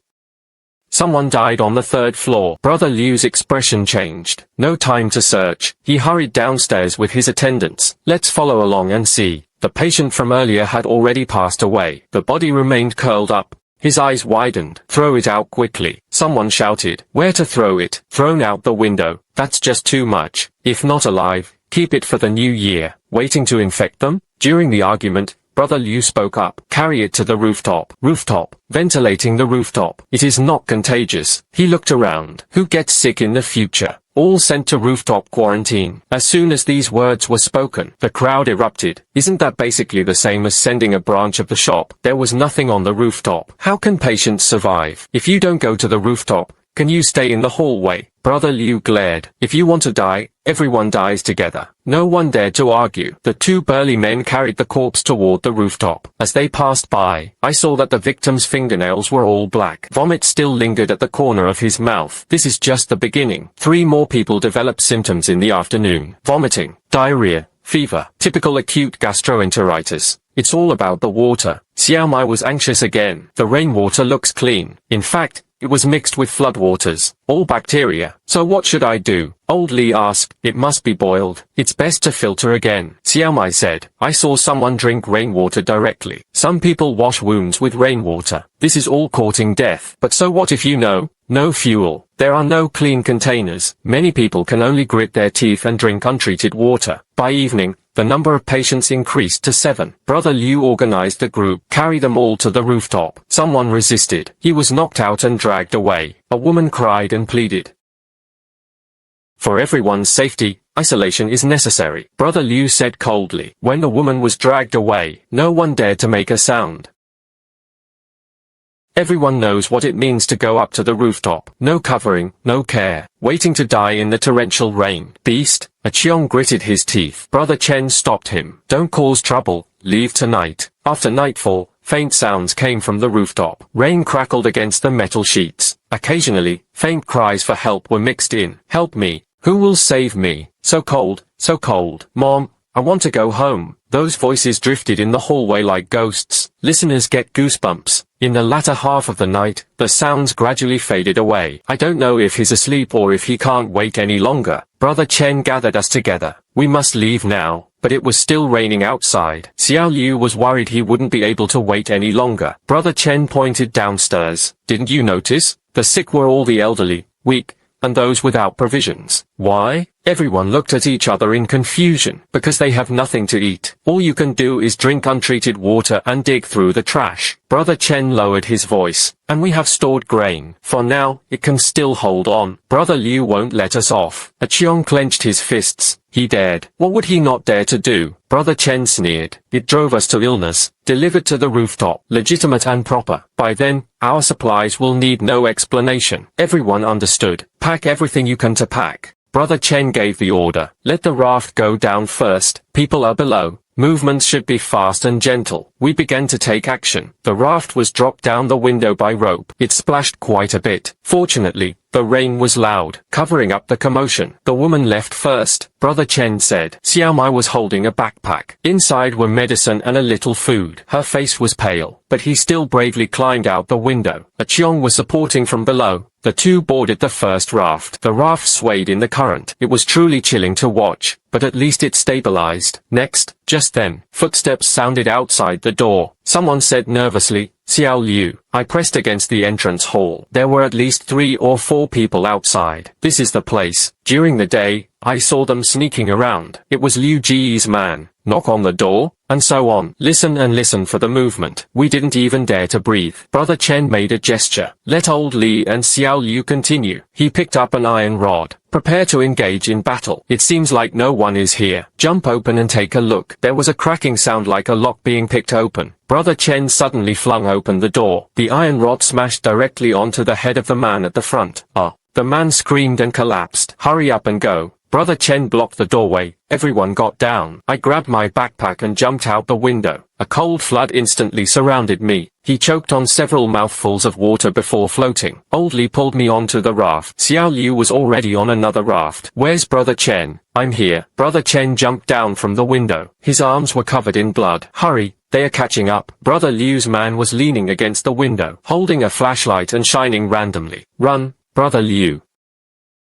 Someone died on the 3rd floor. Brother Liu's expression changed. No time to search. He hurried downstairs with his attendants. Let's follow along and see. The patient from earlier had already passed away. The body remained curled up. His eyes widened. Throw it out quickly. Someone shouted. Where to throw it? Thrown out the window. That's just too much. If not alive, keep it for the new year. Waiting to infect them? During the argument, Brother Liu spoke up. Carry it to the rooftop. Rooftop. Ventilating the rooftop. It is not contagious. He looked around. Who gets sick in the future? All sent to rooftop quarantine. As soon as these words were spoken, the crowd erupted. Isn't that basically the same as sending a branch of the shop? There was nothing on the rooftop. How can patients survive? If you don't go to the rooftop, can you stay in the hallway? Brother Liu glared. If you want to die, everyone dies together. No one dared to argue. The 2 burly men carried the corpse toward the rooftop. As they passed by, I saw that the victim's fingernails were all black. Vomit still lingered at the corner of his mouth. This is just the beginning. 3 more people developed symptoms in the afternoon. Vomiting, diarrhea, fever, typical acute gastroenteritis. It's all about the water. Xiaomai was anxious again. The rainwater looks clean. In fact, It was mixed with floodwaters, all bacteria. So what should I do? Old Li asked. It must be boiled. It's best to filter again. Xiao Mai said. I saw someone drink rainwater directly. Some people wash wounds with rainwater. This is all courting death. But so what if no fuel? There are no clean containers. Many people can only grit their teeth and drink untreated water. By evening, the number of patients increased to 7. Brother Liu organized a group, carry them all to the rooftop. Someone resisted. He was knocked out and dragged away. A woman cried and pleaded. For everyone's safety, isolation is necessary, Brother Liu said coldly. When the woman was dragged away, no one dared to make a sound. Everyone knows what it means to go up to the rooftop. No covering, no care, waiting to die in the torrential rain. Beast, a Cheong gritted his teeth. Brother Chen stopped him. Don't cause trouble, leave tonight. After nightfall, faint sounds came from the rooftop. Rain crackled against the metal sheets. Occasionally, faint cries for help were mixed in. Help me. Who will save me? So cold, so cold. Mom, I want to go home. Those voices drifted in the hallway like ghosts. Listeners get goosebumps. In the latter half of the night, the sounds gradually faded away. I don't know if he's asleep or if he can't wait any longer. Brother Chen gathered us together. We must leave now. But it was still raining outside. Xiao Liu was worried he wouldn't be able to wait any longer. Brother Chen pointed downstairs. Didn't you notice? The sick were all the elderly, weak, and those without provisions. Why? Everyone looked at each other in confusion. Because they have nothing to eat. All you can do is drink untreated water and dig through the trash. Brother Chen lowered his voice. And we have stored grain. For now, it can still hold on. Brother Liu won't let us off. A Cheong clenched his fists. He dared. What would he not dare to do? Brother Chen sneered. It drove us to illness. Delivered to the rooftop. Legitimate and proper. By then, our supplies will need no explanation. Everyone understood. Pack everything you can to pack. Brother Chen gave the order. Let the raft go down first. People are below. Movements should be fast and gentle. We began to take action. The raft was dropped down the window by rope. It splashed quite a bit. Fortunately, the rain was loud, covering up the commotion. The woman left first, Brother Chen said. Xiao Mai was holding a backpack. Inside were medicine and a little food. Her face was pale, but he still bravely climbed out the window. A Cheong was supporting from below. The two boarded the first raft. The raft swayed in the current. It was truly chilling to watch, but at least it stabilized. Next, just then, footsteps sounded outside the door. Someone said nervously, Xiao Liu. I pressed against the entrance hall. There were at least 3 or 4 people outside. This is the place. During the day, I saw them sneaking around. It was Liu Ji's man. Knock on the door, and so on. Listen and listen for the movement. We didn't even dare to breathe. Brother Chen made a gesture. Let old Li and Xiao Liu continue. He picked up an iron rod. Prepare to engage in battle. It seems like no one is here. Jump open and take a look. There was a cracking sound like a lock being picked open. Brother Chen suddenly flung open the door. The iron rod smashed directly onto the head of the man at the front. The man screamed and collapsed. Hurry up and go. Brother Chen blocked the doorway. Everyone got down. I grabbed my backpack and jumped out the window. A cold flood instantly surrounded me. He choked on several mouthfuls of water before floating. Old Li pulled me onto the raft. Xiao Liu was already on another raft. Where's Brother Chen? I'm here. Brother Chen jumped down from the window. His arms were covered in blood. Hurry, they are catching up. Brother Liu's man was leaning against the window, holding a flashlight and shining randomly. Run, Brother Liu.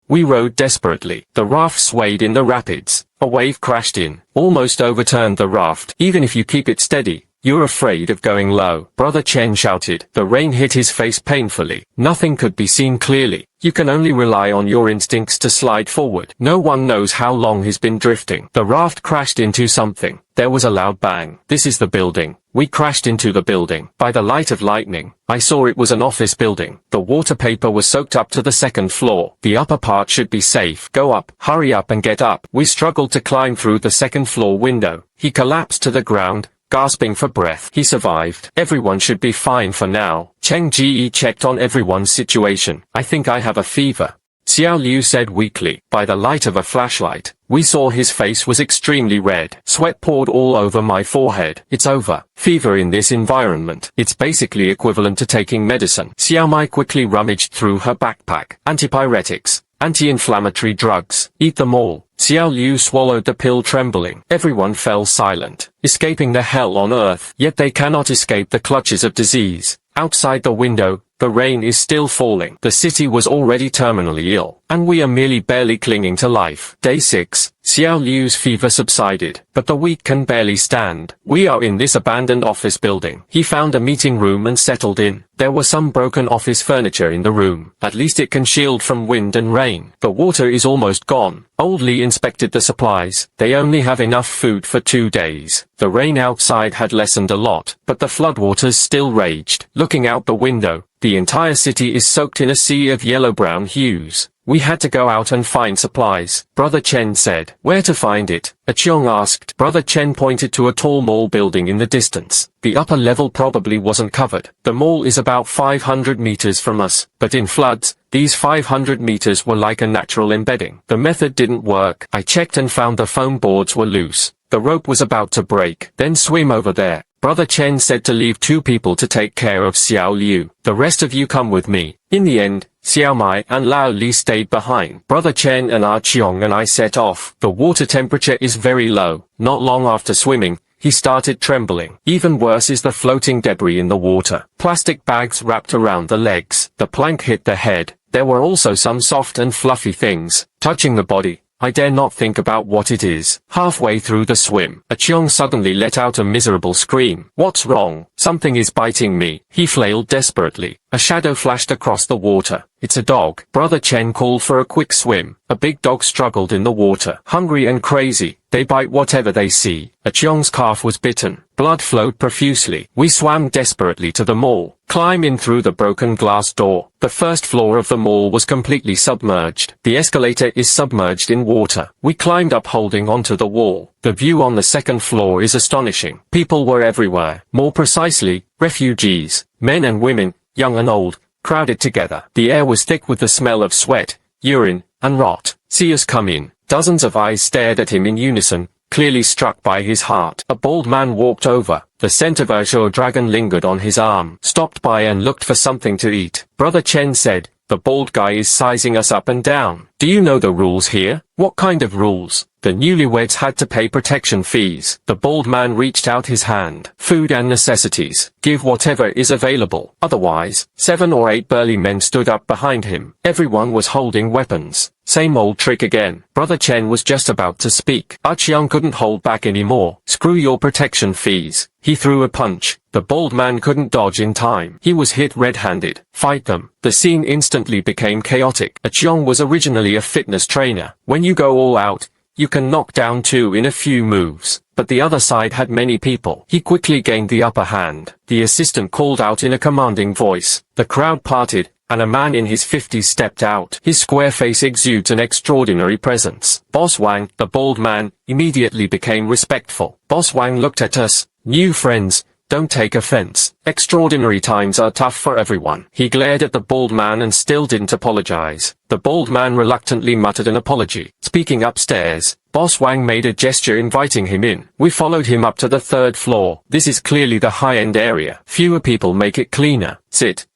We rowed desperately. The raft swayed in the rapids. A wave crashed in, almost overturned the raft. Even if you keep it steady, you're afraid of going low. Brother Chen shouted. The rain hit his face painfully. Nothing could be seen clearly. You can only rely on your instincts to slide forward. No one knows how long he's been drifting. The raft crashed into something. There was a loud bang. This is the building. We crashed into the building. By the light of lightning, I saw it was an office building. The water paper was soaked up to the 2nd floor. The upper part should be safe. Go up. Hurry up and get up. We struggled to climb through the 2nd floor window. He collapsed to the ground, gasping for breath. He survived. Everyone should be fine for now. Cheng Ji checked on everyone's situation. I think I have a fever, Xiao Liu said weakly. By the light of a flashlight, we saw his face was extremely red. Sweat poured all over my forehead. It's over. Fever in this environment. It's basically equivalent to taking medicine. Xiao Mai quickly rummaged through her backpack. Antipyretics, anti-inflammatory drugs. Eat them all. Xiao Liu swallowed the pill trembling. Everyone fell silent, escaping the hell on earth. Yet they cannot escape the clutches of disease. Outside the window, The rain is still falling. The city was already terminally ill, and we are merely barely clinging to life. Day 6. Xiao Liu's fever subsided, but the weak can barely stand. We are in this abandoned office building. He found a meeting room and settled in. There was some broken office furniture in the room. At least it can shield from wind and rain. The water is almost gone. Old Li inspected the supplies. They only have enough food for 2 days. The rain outside had lessened a lot, but the floodwaters still raged. Looking out the window, the entire city is soaked in a sea of yellow-brown hues. We had to go out and find supplies, Brother Chen said. Where to find it? Chiong asked. Brother Chen pointed to a tall mall building in the distance. The upper level probably wasn't covered. The mall is about 500 meters from us, but in floods, these 500 meters were like a natural embedding. The method didn't work. I checked and found the foam boards were loose. The rope was about to break. Then swim over there. Brother Chen said to leave 2 people to take care of Xiao Liu. The rest of you come with me. In the end, Xiao Mai and Lao Li stayed behind. Brother Chen and Chiong and I set off. The water temperature is very low. Not long after swimming, he started trembling. Even worse is the floating debris in the water. Plastic bags wrapped around the legs. The plank hit the head. There were also some soft and fluffy things touching the body. I dare not think about what it is. Halfway through the swim, Chiong suddenly let out a miserable scream. What's wrong? Something is biting me. He flailed desperately. A shadow flashed across the water. It's a dog. Brother Chen called for a quick swim. A big dog struggled in the water. Hungry and crazy, they bite whatever they see. Chiong's calf was bitten. Blood flowed profusely. We swam desperately to the mall. Climb in through the broken glass door. The first floor of the mall was completely submerged. The escalator is submerged in water. We climbed up holding onto the wall. The view on the second floor is astonishing. People were everywhere. More precisely, refugees, men and women, young and old, crowded together. The air was thick with the smell of sweat, urine, and rot. See us come in. Dozens of eyes stared at him in unison, clearly struck by his heart. A bald man walked over. The scent of Azure dragon lingered on his arm. Stopped by and looked for something to eat. Brother Chen said, the bald guy is sizing us up and down. Do you know the rules here? What kind of rules? The newlyweds had to pay protection fees. The bald man reached out his hand. Food and necessities. Give whatever is available. Otherwise, 7 or 8 burly men stood up behind him. Everyone was holding weapons. Same old trick again. Brother Chen was just about to speak. Chiong couldn't hold back anymore. Screw your protection fees. He threw a punch. The bald man couldn't dodge in time. He was hit red-handed. Fight them. The scene instantly became chaotic. Chiong was originally a fitness trainer. When you go all out, you can knock down 2 in a few moves. But the other side had many people. He quickly gained the upper hand. The assistant called out in a commanding voice. The crowd parted, and a man in his 50s stepped out. His square face exudes an extraordinary presence. Boss Wang, the bald man, immediately became respectful. Boss Wang looked at us. New friends, don't take offense. Extraordinary times are tough for everyone. He glared at the bald man and still didn't apologize. The bald man reluctantly muttered an apology. Speaking upstairs, Boss Wang made a gesture inviting him in. We followed him up to the 3rd floor. This is clearly the high-end area. Fewer people make it cleaner. Sit.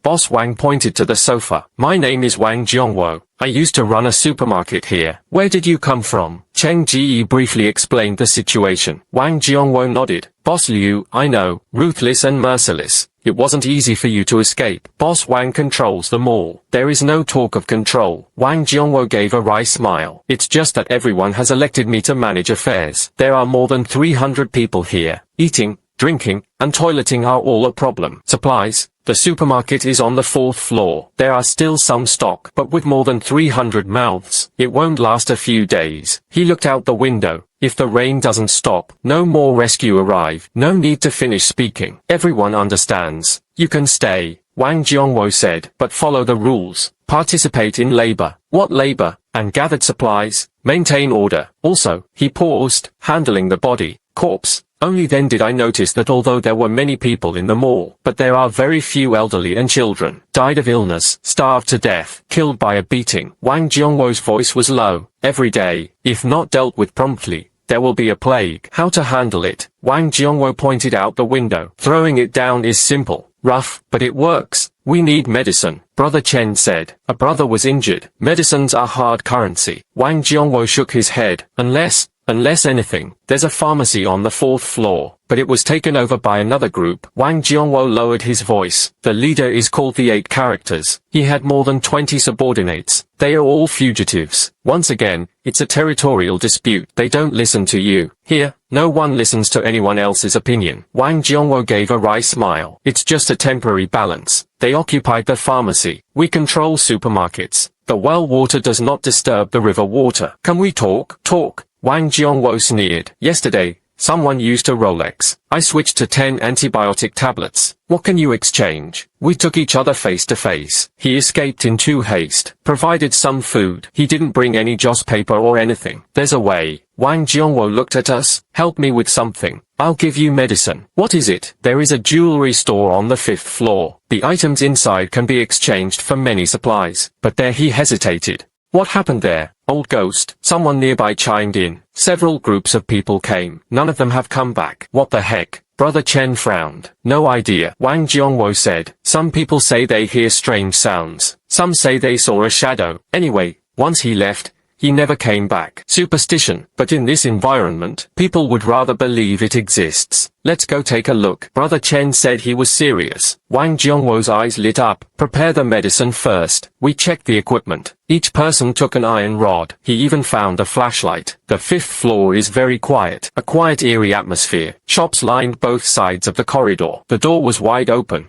Boss Wang pointed to the sofa. My name is Wang Jiongwo. I used to run a supermarket here. Where did you come from? Cheng Ji briefly explained the situation. Wang Jiongwo nodded. Boss Liu, I know, ruthless and merciless. It wasn't easy for you to escape. Boss Wang controls them all. There is no talk of control. Wang Jiongwo gave a wry smile. It's just that everyone has elected me to manage affairs. There are more than 300 people here. Eating, drinking, and toileting are all a problem. Supplies. The supermarket is on the 4th floor. There are still some stock, but with more than 300 mouths, it won't last a few days. He looked out the window. If the rain doesn't stop, no more rescue arrive. No need to finish speaking. Everyone understands. You can stay, Wang Jiongwo said, but follow the rules. Participate in labor. What labor? And gathered supplies. Maintain order. Also, he paused, handling the body, corpse. Only then did I notice that although there were many people in the mall, but there are very few elderly and children. Died of illness, starved to death, killed by a beating. Wang Jiongwo's voice was low. Every day, if not dealt with promptly, there will be a plague. How to handle it? Wang Jiongwo pointed out the window. Throwing it down is simple, rough, but it works. We need medicine, Brother Chen said. A brother was injured. Medicines are hard currency. Wang Jiongwo shook his head. Unless Unless anything, there's a pharmacy on the 4th floor, but it was taken over by another group. Wang Jiongwo lowered his voice. The leader is called the 8 Characters. He had more than 20 subordinates. They are all fugitives. Once again, it's a territorial dispute. They don't listen to you. Here, no one listens to anyone else's opinion. Wang Jiongwo gave a wry smile. It's just a temporary balance. They occupied the pharmacy. We control supermarkets. The well water does not disturb the river water. Can we talk? Talk. Wang Jiongwo sneered. Yesterday, someone used a Rolex. I switched to 10 antibiotic tablets. What can you exchange? We took each other face to face. He escaped in too haste. Provided some food. He didn't bring any joss paper or anything. There's a way. Wang Jiongwo looked at us. Help me with something. I'll give you medicine. What is it? There is a jewelry store on the 5th floor. The items inside can be exchanged for many supplies. But there he hesitated. What happened there? Old ghost. Someone nearby chimed in. Several groups of people came. None of them have come back. What the heck? Brother Chen frowned. No idea. Wang Jiongwo said. Some people say they hear strange sounds. Some say they saw a shadow. Anyway, once he left, he never came back. Superstition. But in this environment, people would rather believe it exists. Let's go take a look. Brother Chen said he was serious. Wang Jiongwo's eyes lit up. Prepare the medicine first. We checked the equipment. Each person took an iron rod. He even found a flashlight. The 5th floor is very quiet. A quiet, eerie atmosphere. Shops lined both sides of the corridor. The door was wide open.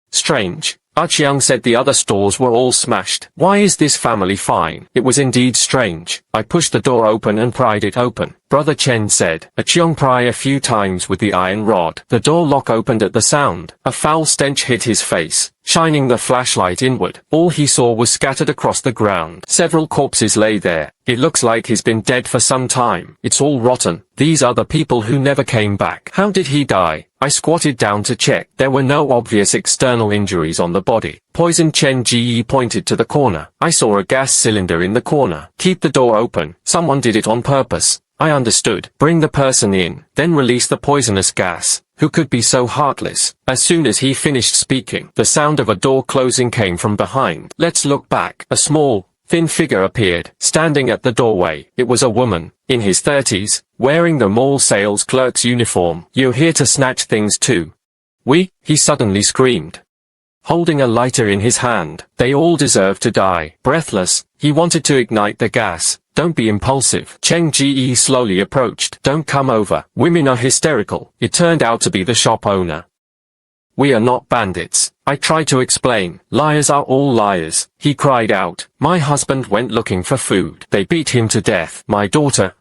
Strange. Yang said the other stores were all smashed. Why is this family fine? It was indeed strange. I pushed the door open and pried it open. Brother Chen said. Chiang pry a few times with the iron rod. The door lock opened at the sound. A foul stench hit his face, shining the flashlight inward. All he saw was scattered across the ground. Several corpses lay there. It looks like he's been dead for some time. It's all rotten. These are the people who never came back. How did he die? I squatted down to check. There were no obvious external injuries on the body. Poison. Chen Ji pointed to the corner. I saw a gas cylinder in the corner. Keep the door open. Someone did it on purpose. I understood. Bring the person in, then release the poisonous gas. Who could be so heartless? As soon as he finished speaking, the sound of a door closing came from behind. Let's look back. A small, thin figure appeared, standing at the doorway. It was a woman, in his 30s, wearing the mall sales clerk's uniform. You're here to snatch things too? He suddenly screamed, holding a lighter in his hand. They all deserve to die. Breathless, he wanted to ignite the gas. Don't be impulsive. Cheng Ji slowly approached. Don't come over. Women are hysterical. It turned out to be the shop owner. We are not bandits. I tried to explain. Liars are all liars. He cried out. My husband went looking for food. They beat him to death. My daughter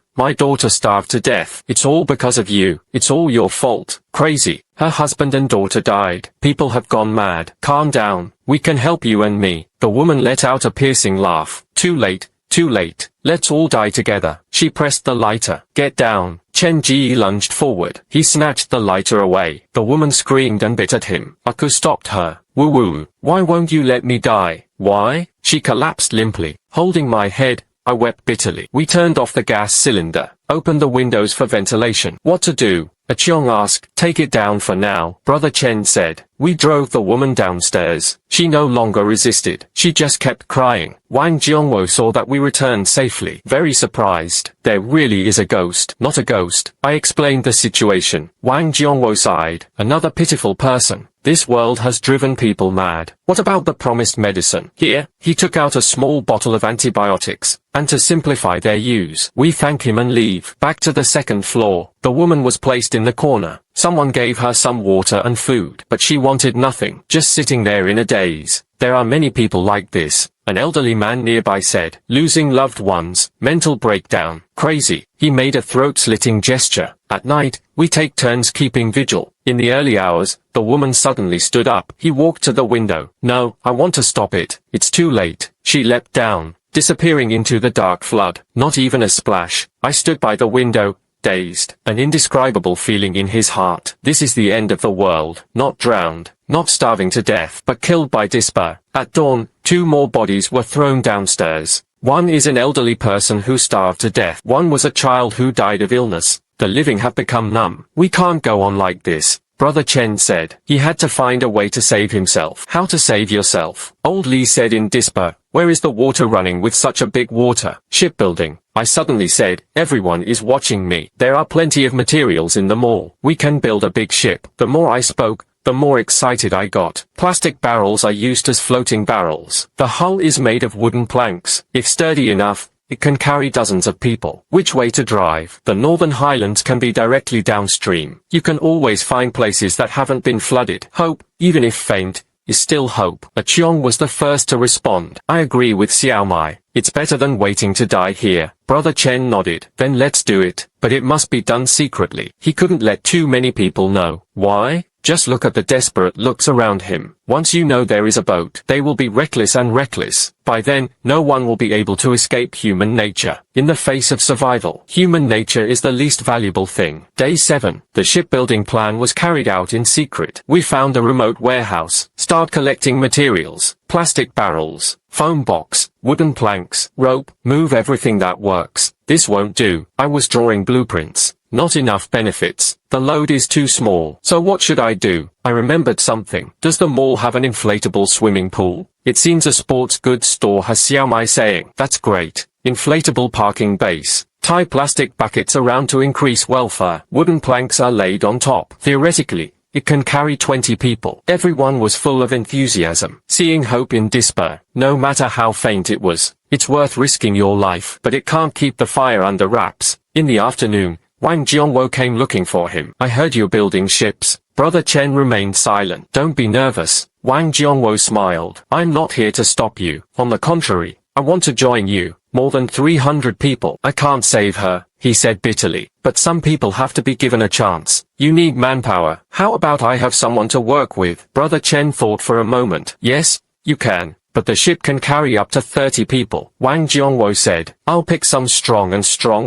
starved to death. It's all because of you. It's all your fault. Crazy. Her husband and daughter died. People have gone mad. Calm down. We can help you and me. The woman let out a piercing laugh. Too late. Too late. Let's all die together. She pressed the lighter. Get down. Chen Ji lunged forward. He snatched the lighter away. The woman screamed and bit at him. Aku stopped her. Woo-woo. Why won't you let me die? Why? She collapsed limply. Holding my head, I wept bitterly. We turned off the gas cylinder. Opened the windows for ventilation. What to do? Chiong asked. Take it down for now, Brother Chen said. We drove the woman downstairs. She no longer resisted. She just kept crying. Wang Jiongwo saw that we returned safely. Very surprised. There really is a ghost. Not a ghost. I explained the situation. Wang Jiongwo sighed. Another pitiful person. This world has driven people mad. What about the promised medicine? Here, he took out a small bottle of antibiotics. And to simplify their use, we thank him and leave. Back to the 2nd floor. The woman was placed in the corner. Someone gave her some water and food, but she wanted nothing, just sitting there in a daze. There are many people like this. An elderly man nearby said, losing loved ones, mental breakdown, crazy. He made a throat-slitting gesture. At night, we take turns keeping vigil. In the early hours, the woman suddenly stood up. He walked to the window. No, I want to stop it. It's too late. She leapt down, disappearing into the dark flood. Not even a splash. I stood by the window, dazed, an indescribable feeling in his heart. This is the end of the world. Not drowned, not starving to death, but killed by despair. At dawn, 2 more bodies were thrown downstairs. One is an elderly person who starved to death. One was a child who died of illness. The living have become numb. We can't go on like this, Brother Chen said. He had to find a way to save himself. How to save yourself? Old Li said in despair. Where is the water running with such a big water? Shipbuilding, I suddenly said. Everyone is watching me. There are plenty of materials in the mall. We can build a big ship. The more I spoke, the more excited I got. Plastic barrels are used as floating barrels. The hull is made of wooden planks. If sturdy enough, it can carry dozens of people. Which way to drive? The Northern Highlands can be directly downstream. You can always find places that haven't been flooded. Hope, even if faint, is still hope. Chiong was the first to respond. I agree with Xiao Mai. It's better than waiting to die here. Brother Chen nodded. Then let's do it. But it must be done secretly. He couldn't let too many people know. Why? Just look at the desperate looks around him. Once you know there is a boat, they will be reckless and reckless. By then, no one will be able to escape human nature. In the face of survival, human nature is the least valuable thing. Day 7. The shipbuilding plan was carried out in secret. We found a remote warehouse. Start collecting materials. Plastic barrels, foam box, wooden planks, rope, move everything that works. This won't do. I was drawing blueprints. Not enough benefits. The load is too small. So what should I do? I remembered something. Does the mall have an inflatable swimming pool? It seems a sports goods store has, Xiao Mai saying. That's great. Inflatable parking base. Tie plastic buckets around to increase welfare. Wooden planks are laid on top. Theoretically, it can carry 20 people. Everyone was full of enthusiasm, seeing hope in despair. No matter how faint it was, it's worth risking your life. But it can't keep the fire under wraps. In the afternoon, Wang Jiongwo came looking for him. I heard you're building ships. Brother Chen remained silent. Don't be nervous. Wang Jiongwo smiled. I'm not here to stop you. On the contrary, I want to join you. More than 300 people. I can't save her, he said bitterly. But some people have to be given a chance. You need manpower. How about I have someone to work with? Brother Chen thought for a moment. Yes, you can. But the ship can carry up to 30 people. Wang Jiongwo said. I'll pick some strong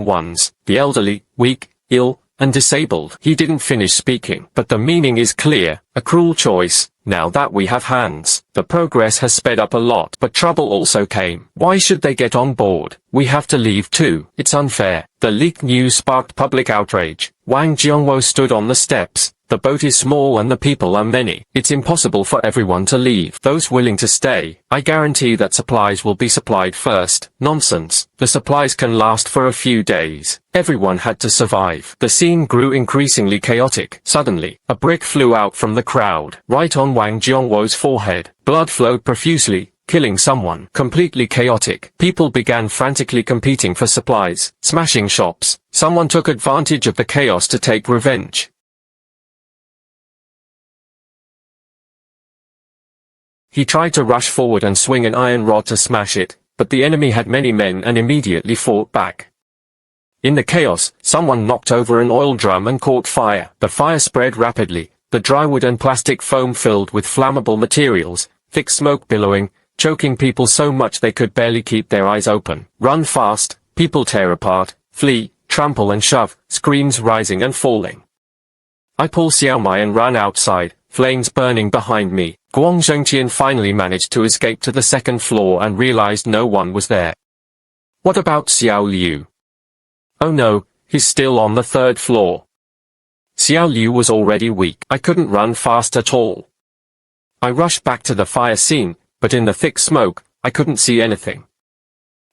ones. The elderly, weak, ill, and disabled. He didn't finish speaking. But the meaning is clear. A cruel choice. Now that we have hands, the progress has sped up a lot. But trouble also came. Why should they get on board? We have to leave too. It's unfair. The leaked news sparked public outrage. Wang Jiongwo stood on the steps. The boat is small and the people are many. It's impossible for everyone to leave. Those willing to stay, I guarantee that supplies will be supplied first. Nonsense. The supplies can last for a few days. Everyone had to survive. The scene grew increasingly chaotic. Suddenly, a brick flew out from the crowd, right on Wang Jiongwo's forehead. Blood flowed profusely, killing someone. Completely chaotic. People began frantically competing for supplies, smashing shops. Someone took advantage of the chaos to take revenge. He tried to rush forward and swing an iron rod to smash it, but the enemy had many men and immediately fought back. In the chaos, someone knocked over an oil drum and caught fire. The fire spread rapidly, the dry wood and plastic foam filled with flammable materials, thick smoke billowing, choking people so much they could barely keep their eyes open. Run fast, people tear apart, flee, trample and shove, screams rising and falling. I pulled Xiao Mai and ran outside, flames burning behind me. Guang Zhengqian finally managed to escape to the second floor and realized no one was there. What about Xiao Liu? Oh no, he's still on the third floor. Xiao Liu was already weak. I couldn't run fast at all. I rushed back to the fire scene, but in the thick smoke, I couldn't see anything.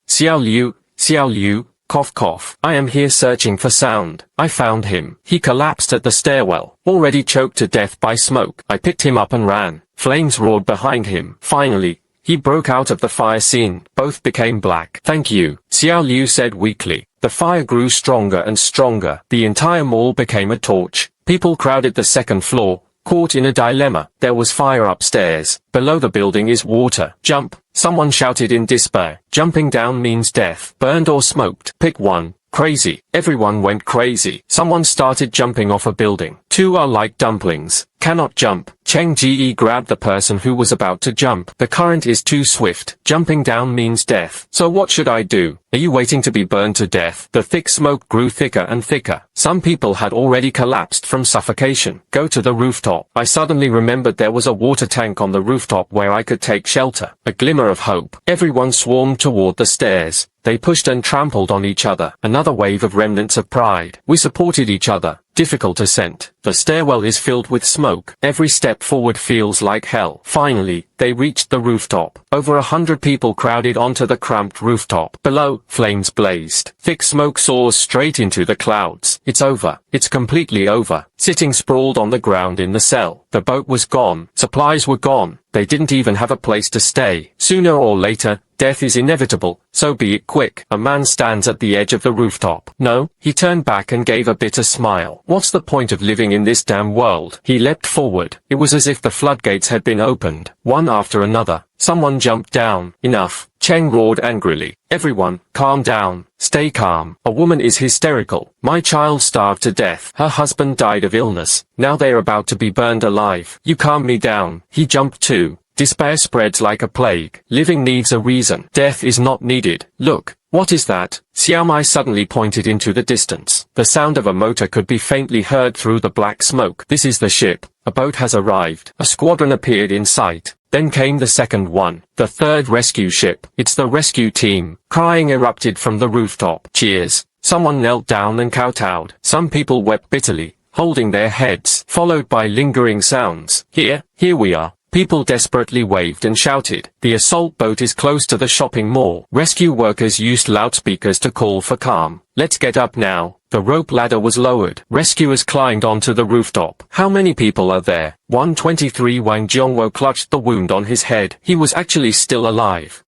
Xiao Liu, cough cough. I am here searching for sound. I found him. He collapsed at the stairwell, already choked to death by smoke. I picked him up and ran. Flames roared behind him. Finally, he broke out of the fire scene. Both became black. Thank you, Xiao Liu said weakly. The fire grew stronger and stronger. The entire mall became a torch. People crowded the second floor, caught in a dilemma. There was fire upstairs. Below the building is water. Jump, someone shouted in despair. Jumping down means death. Burned or smoked. Pick one. Crazy. Everyone went crazy. Someone started jumping off a building. Two are like dumplings. Cannot jump. Cheng Ji grabbed the person who was about to jump. The current is too swift. Jumping down means death. So what should I do? Are you waiting to be burned to death? The thick smoke grew thicker and thicker. Some people had already collapsed from suffocation. Go to the rooftop. I suddenly remembered there was a water tank on the rooftop where I could take shelter. A glimmer of hope. Everyone swarmed toward the stairs. They pushed and trampled on each other. Another wave of remnants of pride. We supported each other. Difficult ascent. The stairwell is filled with smoke. Every step forward feels like hell. Finally, they reached the rooftop. Over 100 people crowded onto the cramped rooftop. Below, flames blazed. Thick smoke soars straight into the clouds. It's over. It's completely over. Sitting sprawled on the ground in the cell. The boat was gone. Supplies were gone. They didn't even have a place to stay. Sooner or later, death is inevitable, so be it quick. A man stands at the edge of the rooftop. No, he turned back and gave a bitter smile. What's the point of living in this damn world? He leapt forward. It was as if the floodgates had been opened, one after another. Someone jumped down. Enough. Cheng roared angrily. Everyone, calm down. Stay calm. A woman is hysterical. My child starved to death. Her husband died of illness. Now they're about to be burned alive. You calm me down. He jumped too. Despair spreads like a plague. Living needs a reason. Death is not needed. Look. What is that? Xiao Mai suddenly pointed into the distance. The sound of a motor could be faintly heard through the black smoke. This is the ship. A boat has arrived. A squadron appeared in sight. Then came the second one. The third rescue ship. It's the rescue team. Crying erupted from the rooftop. Cheers. Someone knelt down and kowtowed. Some people wept bitterly, holding their heads, followed by lingering sounds. Here we are. People desperately waved and shouted. The assault boat is close to the shopping mall. Rescue workers used loudspeakers to call for calm. Let's get up now. The rope ladder was lowered. Rescuers climbed onto the rooftop. How many people are there? 123. Wang Jiongwo clutched the wound on his head. He was actually still alive.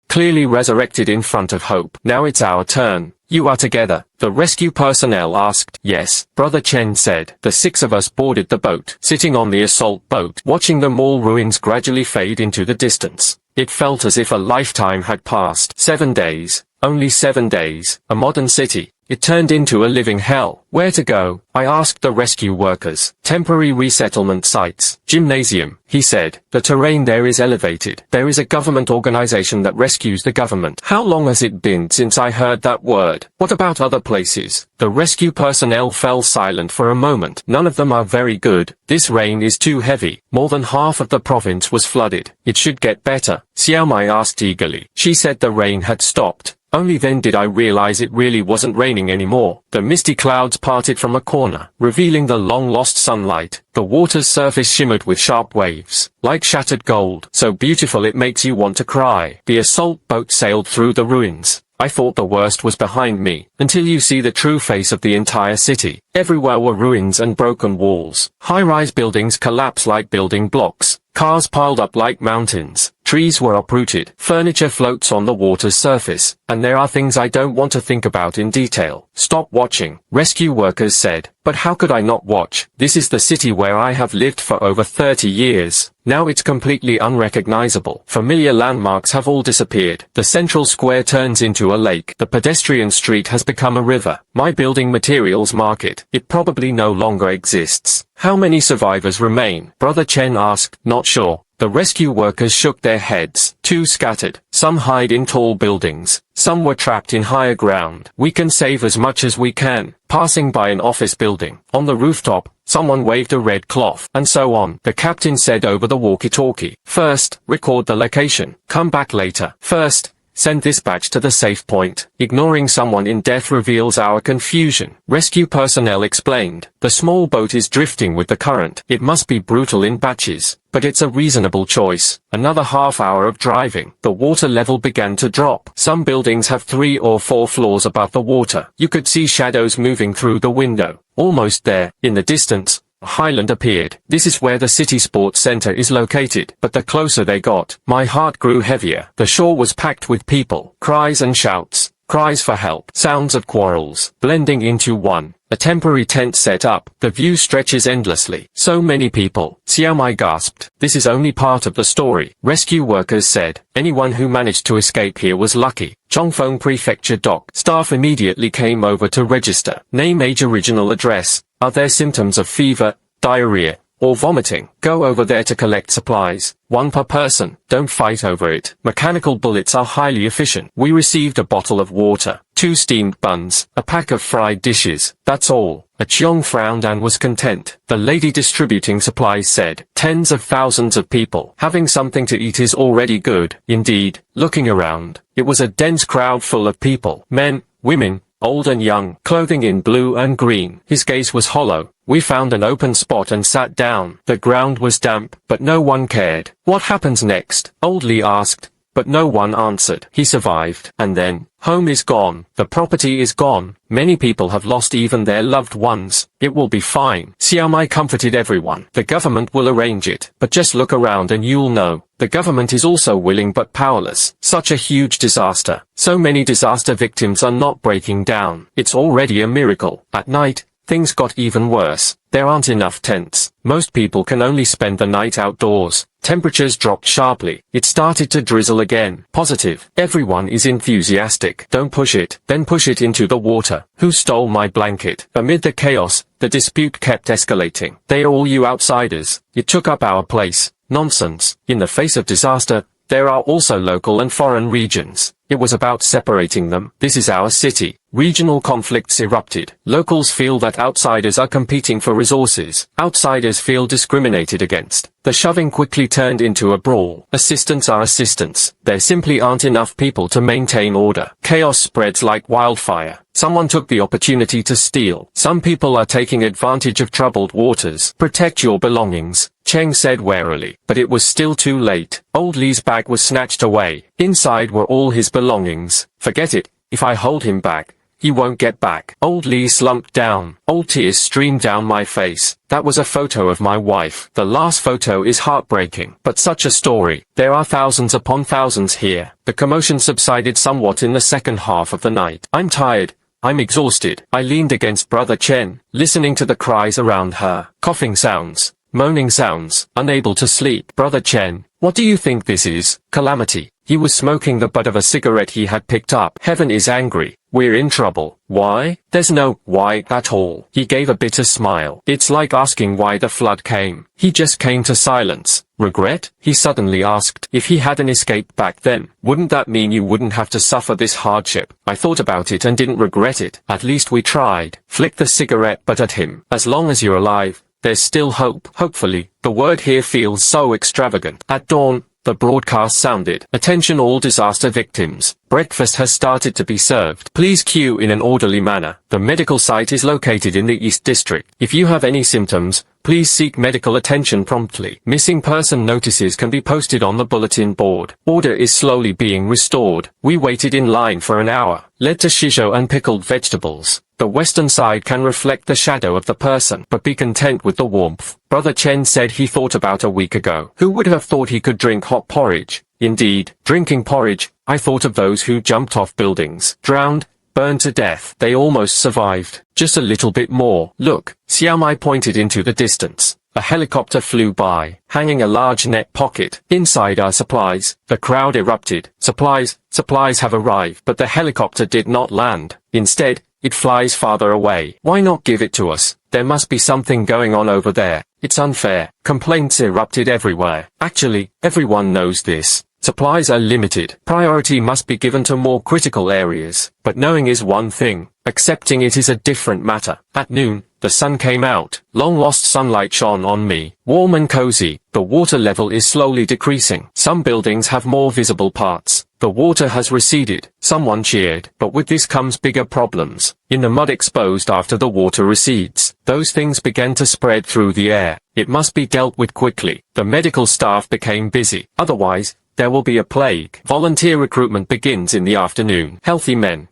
Clearly resurrected in front of hope. Now it's our turn. You are together? The rescue personnel asked. Yes, Brother Chen said. The 6 of us boarded the boat, sitting on the assault boat, watching the mall ruins gradually fade into the distance. It felt as if a lifetime had passed. 7 days. Only 7 days. A modern city. It turned into a living hell. Where to go? I asked the rescue workers. Temporary resettlement sites. Gymnasium, he said. The terrain there is elevated. There is a government organization that rescues the government. How long has it been since I heard that word? What about other places? The rescue personnel fell silent for a moment. None of them are very good. This rain is too heavy. More than half of the province was flooded. It should get better. Xiao Mai asked eagerly. She said the rain had stopped. Only then did I realize it really wasn't raining anymore. The misty clouds parted from a corner, revealing the long-lost sunlight. The water's surface shimmered with sharp waves, like shattered gold, so beautiful it makes you want to cry. The assault boat sailed through the ruins. I thought the worst was behind me, until you see the true face of the entire city. Everywhere were ruins and broken walls. High-rise buildings collapsed like building blocks. Cars piled up like mountains. Trees were uprooted. Furniture floats on the water's surface. And there are things I don't want to think about in detail. Stop watching, rescue workers said. But how could I not watch? This is the city where I have lived for over 30 years. Now it's completely unrecognizable. Familiar landmarks have all disappeared. The central square turns into a lake. The pedestrian street has become a river. My building materials market. It probably no longer exists. How many survivors remain? Brother Chen asked. Not sure. The rescue workers shook their heads. Too scattered. Some hide in tall buildings. Some were trapped in higher ground. We can save as much as we can. Passing by an office building. On the rooftop, someone waved a red cloth. And so on. The captain said over the walkie-talkie. First, record the location. Come back later. First, send this batch to the safe point. Ignoring someone in death reveals our confusion. Rescue personnel explained. The small boat is drifting with the current. It must be brutal in batches. But it's a reasonable choice. Another half hour of driving. The water level began to drop. Some buildings have 3 or 4 floors above the water. You could see shadows moving through the window. Almost there, in the distance, a highland appeared. This is where the city sports center is located. But the closer they got, my heart grew heavier. The shore was packed with people. Cries and shouts. Cries for help. Sounds of quarrels. Blending into one. A temporary tent set up. The view stretches endlessly. So many people. Xiao Mai gasped. This is only part of the story. Rescue workers said. Anyone who managed to escape here was lucky. Chongfeng Prefecture dock. Staff immediately came over to register. Name, age, original address. Are there symptoms of fever, diarrhea, or vomiting? Go over there to collect supplies. 1 per person. Don't fight over it. Mechanical bullets are highly efficient. We received a bottle of water, 2 steamed buns, a pack of fried dishes. That's all. Cheong frowned and was content. The lady distributing supplies said, "Tens of thousands of people. Having something to eat is already good." Indeed, looking around, it was a dense crowd full of people. Men, women, old and young, clothing in blue and green. His gaze was hollow. We found an open spot and sat down. The ground was damp, but no one cared. "What happens next?" Old Lee asked, but no one answered. "He survived. And then, home is gone. The property is gone. Many people have lost even their loved ones. It will be fine." Xiao Mai comforted everyone. "The government will arrange it. But just look around and you'll know. The government is also willing but powerless. Such a huge disaster. So many disaster victims are not breaking down. It's already a miracle." At night, things got even worse. There aren't enough tents. Most people can only spend the night outdoors. Temperatures dropped sharply. It started to drizzle again. Positive. Everyone is enthusiastic. "Don't push it." "Then push it into the water." "Who stole my blanket?" Amid the chaos, the dispute kept escalating. "They are all you outsiders. It took up our place." Nonsense. In the face of disaster, there are also local and foreign regions. It was about separating them. This is our city. Regional conflicts erupted. Locals feel that outsiders are competing for resources. Outsiders feel discriminated against. The shoving quickly turned into a brawl. Assistants are assistants. There simply aren't enough people to maintain order. Chaos spreads like wildfire. Someone took the opportunity to steal. Some people are taking advantage of troubled waters. "Protect your belongings," Cheng said warily. But it was still too late. Old Lee's bag was snatched away. Inside were all his belongings. "Forget it. If I hold him back, he won't get back." Old Lee slumped down. Old tears streamed down my face. That was a photo of my wife. The last photo is heartbreaking. But such a story. There are thousands upon thousands here. The commotion subsided somewhat in the second half of the night. "I'm tired. I'm exhausted." I leaned against Brother Chen, listening to the cries around her. Coughing sounds. Moaning sounds. Unable to sleep. "Brother Chen, what do you think this is?" "Calamity." He was smoking the butt of a cigarette he had picked up. "Heaven is angry. We're in trouble." "Why?" "There's no why at all." He gave a bitter smile. "It's like asking why the flood came." He just came to silence. "Regret?" he suddenly asked. "If he had an escape back then, wouldn't that mean you wouldn't have to suffer this hardship?" I thought about it and didn't regret it. "At least we tried." Flicked the cigarette butt at him. "As long as you're alive, there's still hope." Hopefully. The word here feels so extravagant. At dawn, the broadcast sounded. "Attention all disaster victims. Breakfast has started to be served. Please queue in an orderly manner. The medical site is located in the East District. If you have any symptoms, please seek medical attention promptly. Missing person notices can be posted on the bulletin board." Order is slowly being restored. We waited in line for an hour. Led to shiso and pickled vegetables. The western side can reflect the shadow of the person, but be content with the warmth. Brother Chen said he thought about a week ago. Who would have thought he could drink hot porridge? Indeed, drinking porridge, I thought of those who jumped off buildings, drowned, burned to death. They almost survived. Just a little bit more. "Look," Xiao Mai pointed into the distance. A helicopter flew by, hanging a large net pocket. "Inside are supplies." The crowd erupted. Supplies have arrived." But the helicopter did not land. Instead, it flies farther away. "Why not give it to us? There must be something going on over there. It's unfair." Complaints erupted everywhere. Actually, everyone knows this. Supplies are limited. Priority must be given to more critical areas. But knowing is one thing. Accepting it is a different matter. At noon, the sun came out. Long-lost sunlight shone on me. Warm and cozy. The water level is slowly decreasing. Some buildings have more visible parts. The water has receded. Someone cheered. But with this comes bigger problems. In the mud exposed after the water recedes, those things began to spread through the air. It must be dealt with quickly. The medical staff became busy. Otherwise, there will be a plague. Volunteer recruitment begins in the afternoon. Healthy men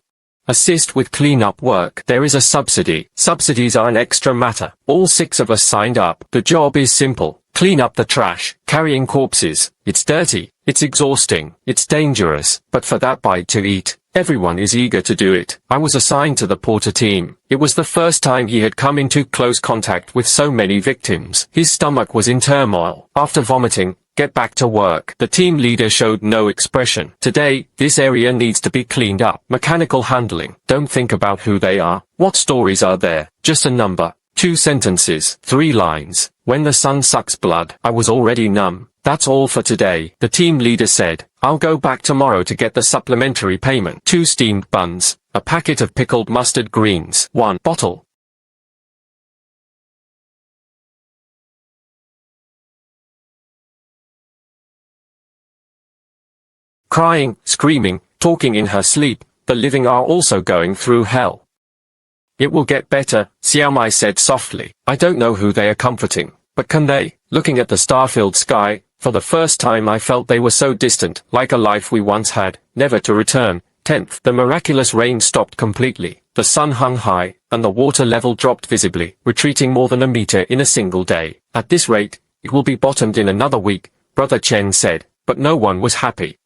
assist with clean-up work. There is a subsidy. Subsidies are an extra matter. All 6 of us signed up. The job is simple. Clean up the trash. Carrying corpses. It's dirty. It's exhausting. It's dangerous. But for that bite to eat, everyone is eager to do it. I was assigned to the porter team. It was the first time he had come into close contact with so many victims. His stomach was in turmoil. After vomiting, "Get back to work." The team leader showed no expression. "Today, this area needs to be cleaned up." Mechanical handling. Don't think about who they are. What stories are there? Just a number. 2 sentences. 3 lines. When the sun sucks blood. I was already numb. "That's all for today," the team leader said. "I'll go back tomorrow to get the supplementary payment." 2 steamed buns. A packet of pickled mustard greens. 1 bottle. crying, screaming, talking in her sleep. The living are also going through hell. It will get better, Xiao Mai said softly. I don't know who they are comforting, but can they? Looking at the star-filled sky, for the first time I felt they were so distant, like a life we once had, never to return. 10th. The miraculous rain stopped completely, the sun hung high, and the water level dropped visibly, retreating more than a meter in a single day. At this rate, it will be bottomed in another week, Brother Chen said, but no one was happy.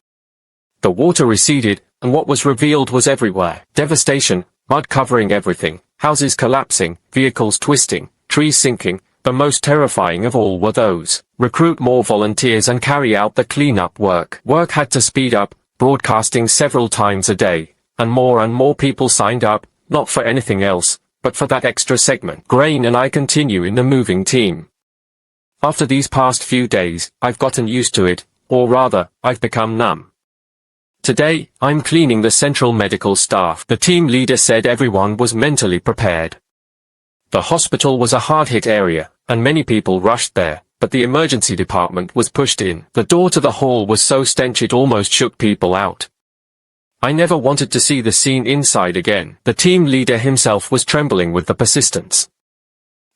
The water receded, and what was revealed was everywhere. Devastation, mud covering everything, houses collapsing, vehicles twisting, trees sinking. The most terrifying of all were those. Recruit more volunteers and carry out the cleanup work. Work had to speed up, broadcasting several times a day, and more people signed up, not for anything else, but for that extra segment. Grain and I continue in the moving team. After these past few days, I've gotten used to it, or rather, I've become numb. Today, I'm cleaning the central medical staff. The team leader said everyone was mentally prepared. The hospital was a hard-hit area, and many people rushed there, but the emergency department was pushed in. The door to the hall was so stench it almost shook people out. I never wanted to see the scene inside again. The team leader himself was trembling with the persistence.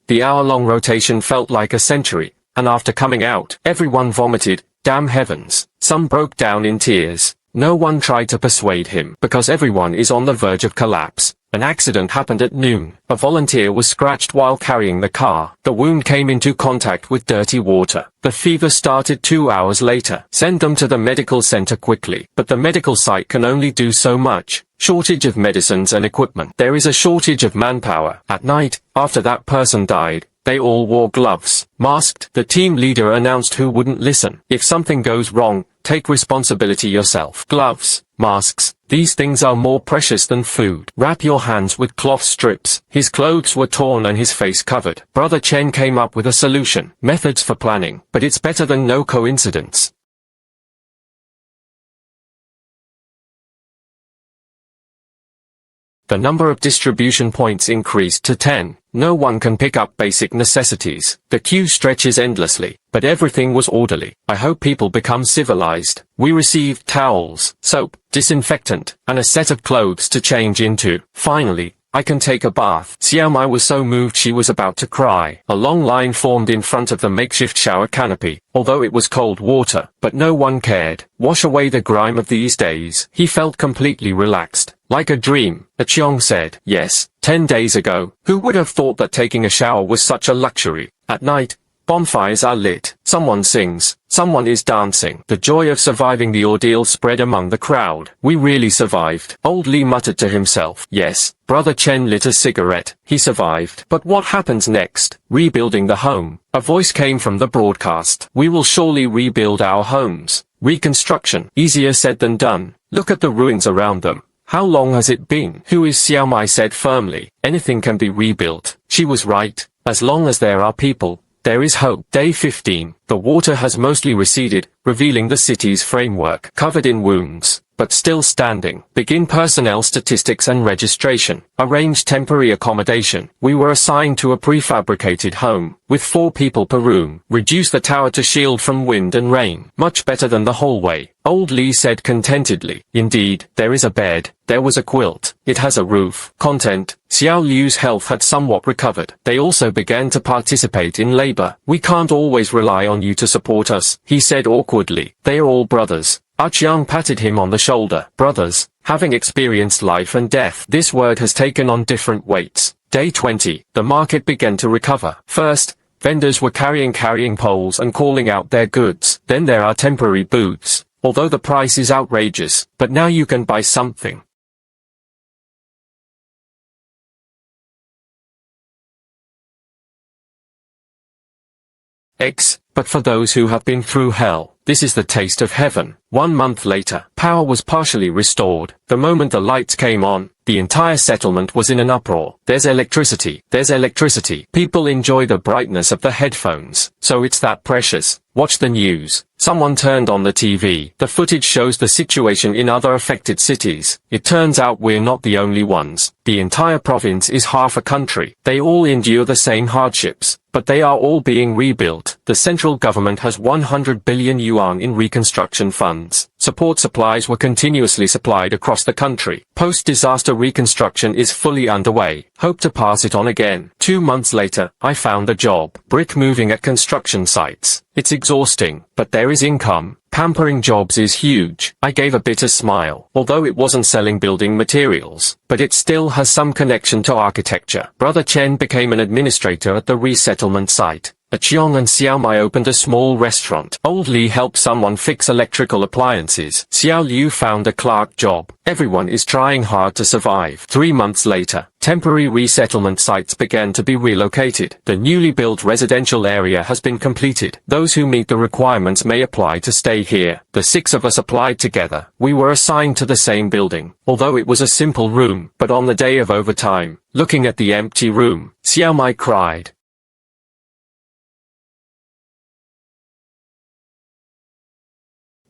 The hour-long rotation felt like a century, and after coming out, everyone vomited. Damn heavens. Some broke down in tears. No one tried to persuade him, because everyone is on the verge of collapse. An accident happened at noon. A volunteer was scratched while carrying the car. The wound came into contact with dirty water. The fever started 2 hours later. Send them to the medical center quickly. But the medical site can only do so much. Shortage of medicines and equipment. There is a shortage of manpower. At night, after that person died, they all wore gloves. Masked. The team leader announced who wouldn't listen. If something goes wrong, take responsibility yourself. Gloves, masks, these things are more precious than food. Wrap your hands with cloth strips. His clothes were torn and his face covered. Brother Chen came up with a solution. Methods for planning, but it's better than no coincidence. The number of distribution points increased to 10. No one can pick up basic necessities. The queue stretches endlessly, but everything was orderly. I hope people become civilized. We received towels, soap, disinfectant, and a set of clothes to change into. Finally, I can take a bath. Xiao Mai was so moved she was about to cry. A long line formed in front of the makeshift shower canopy, although it was cold water, but no one cared. Wash away the grime of these days. He felt completely relaxed. Like a dream, Chiong said. Yes, 10 days ago, who would have thought that taking a shower was such a luxury? At night, bonfires are lit. Someone sings. Someone is dancing. The joy of surviving the ordeal spread among the crowd. We really survived. Old Li muttered to himself. Yes, Brother Chen lit a cigarette. He survived. But what happens next? Rebuilding the home. A voice came from the broadcast. We will surely rebuild our homes. Reconstruction. Easier said than done. Look at the ruins around them. How long has it been? Who is Xiao Mai said firmly. Anything can be rebuilt. She was right. As long as there are people, there is hope. Day 15. The water has mostly receded, revealing the city's framework. Covered in wounds, but still standing. Begin personnel statistics and registration. Arrange temporary accommodation. We were assigned to a prefabricated home, with 4 people per room. Reduce the tower to shield from wind and rain. Much better than the hallway. Old Li said contentedly. Indeed, there is a bed. There was a quilt. It has a roof. Content. Xiao Liu's health had somewhat recovered. They also began to participate in labor. We can't always rely on you to support us, he said awkwardly. They are all brothers. Chiang patted him on the shoulder. Brothers, having experienced life and death. This word has taken on different weights. Day 20. The market began to recover. First, vendors were carrying poles and calling out their goods. Then there are temporary booths. Although the price is outrageous, but now you can buy something. But for those who have been through hell, this is the taste of heaven. 1 month later, power was partially restored. The moment the lights came on, the entire settlement was in an uproar. There's electricity. There's electricity. People enjoy the brightness of the headphones. So it's that precious. Watch the news. Someone turned on the TV. The footage shows the situation in other affected cities. It turns out we're not the only ones. The entire province is half a country. They all endure the same hardships, but they are all being rebuilt. The central government has 100 billion yuan in reconstruction funds. Support supplies were continuously supplied across the country. Post-disaster reconstruction is fully underway. Hope to pass it on again. 2 months later, I found a job. Brick moving at construction sites. It's exhausting, but there is income. Pampering jobs is huge. I gave a bitter smile. Although it wasn't selling building materials, but it still has some connection to architecture. Brother Chen became an administrator at the resettlement site. Chiang and Xiao Mai opened a small restaurant. Old Li helped someone fix electrical appliances. Xiao Liu found a clerk job. Everyone is trying hard to survive. 3 months later, temporary resettlement sites began to be relocated. The newly built residential area has been completed. Those who meet the requirements may apply to stay here. The 6 of us applied together. We were assigned to the same building, although it was a simple room. But on the day of overtime, looking at the empty room, Xiao Mai cried.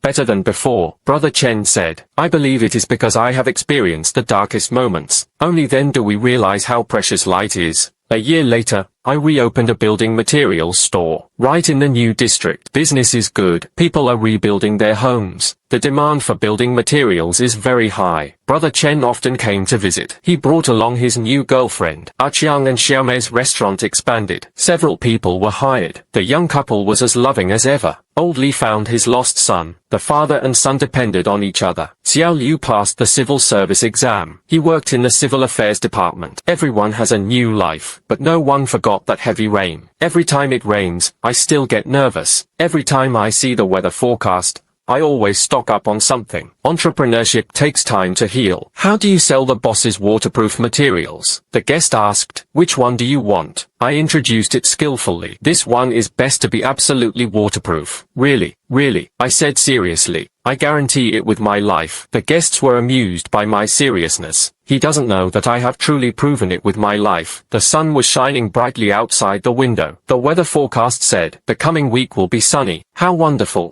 Better than before, Brother Chen said. I believe it is because I have experienced the darkest moments. Only then do we realize how precious light is. A year later, I reopened a building materials store, right in the new district. Business is good. People are rebuilding their homes. The demand for building materials is very high. Brother Chen often came to visit. He brought along his new girlfriend. Chiang and Xiaomei's restaurant expanded. Several people were hired. The young couple was as loving as ever. Old Li found his lost son. The father and son depended on each other. Xiao Liu passed the civil service exam. He worked in the civil affairs department. Everyone has a new life, but no one forgot that heavy rain. Every time it rains, I still get nervous. Every time I see the weather forecast, I always stock up on something. Entrepreneurship takes time to heal. How do you sell the boss's waterproof materials? The guest asked, which one do you want? I introduced it skillfully. This one is best to be absolutely waterproof. Really, I said seriously. I guarantee it with my life. The guests were amused by my seriousness. He doesn't know that I have truly proven it with my life. The sun was shining brightly outside the window. The weather forecast said, the coming week will be sunny. How wonderful.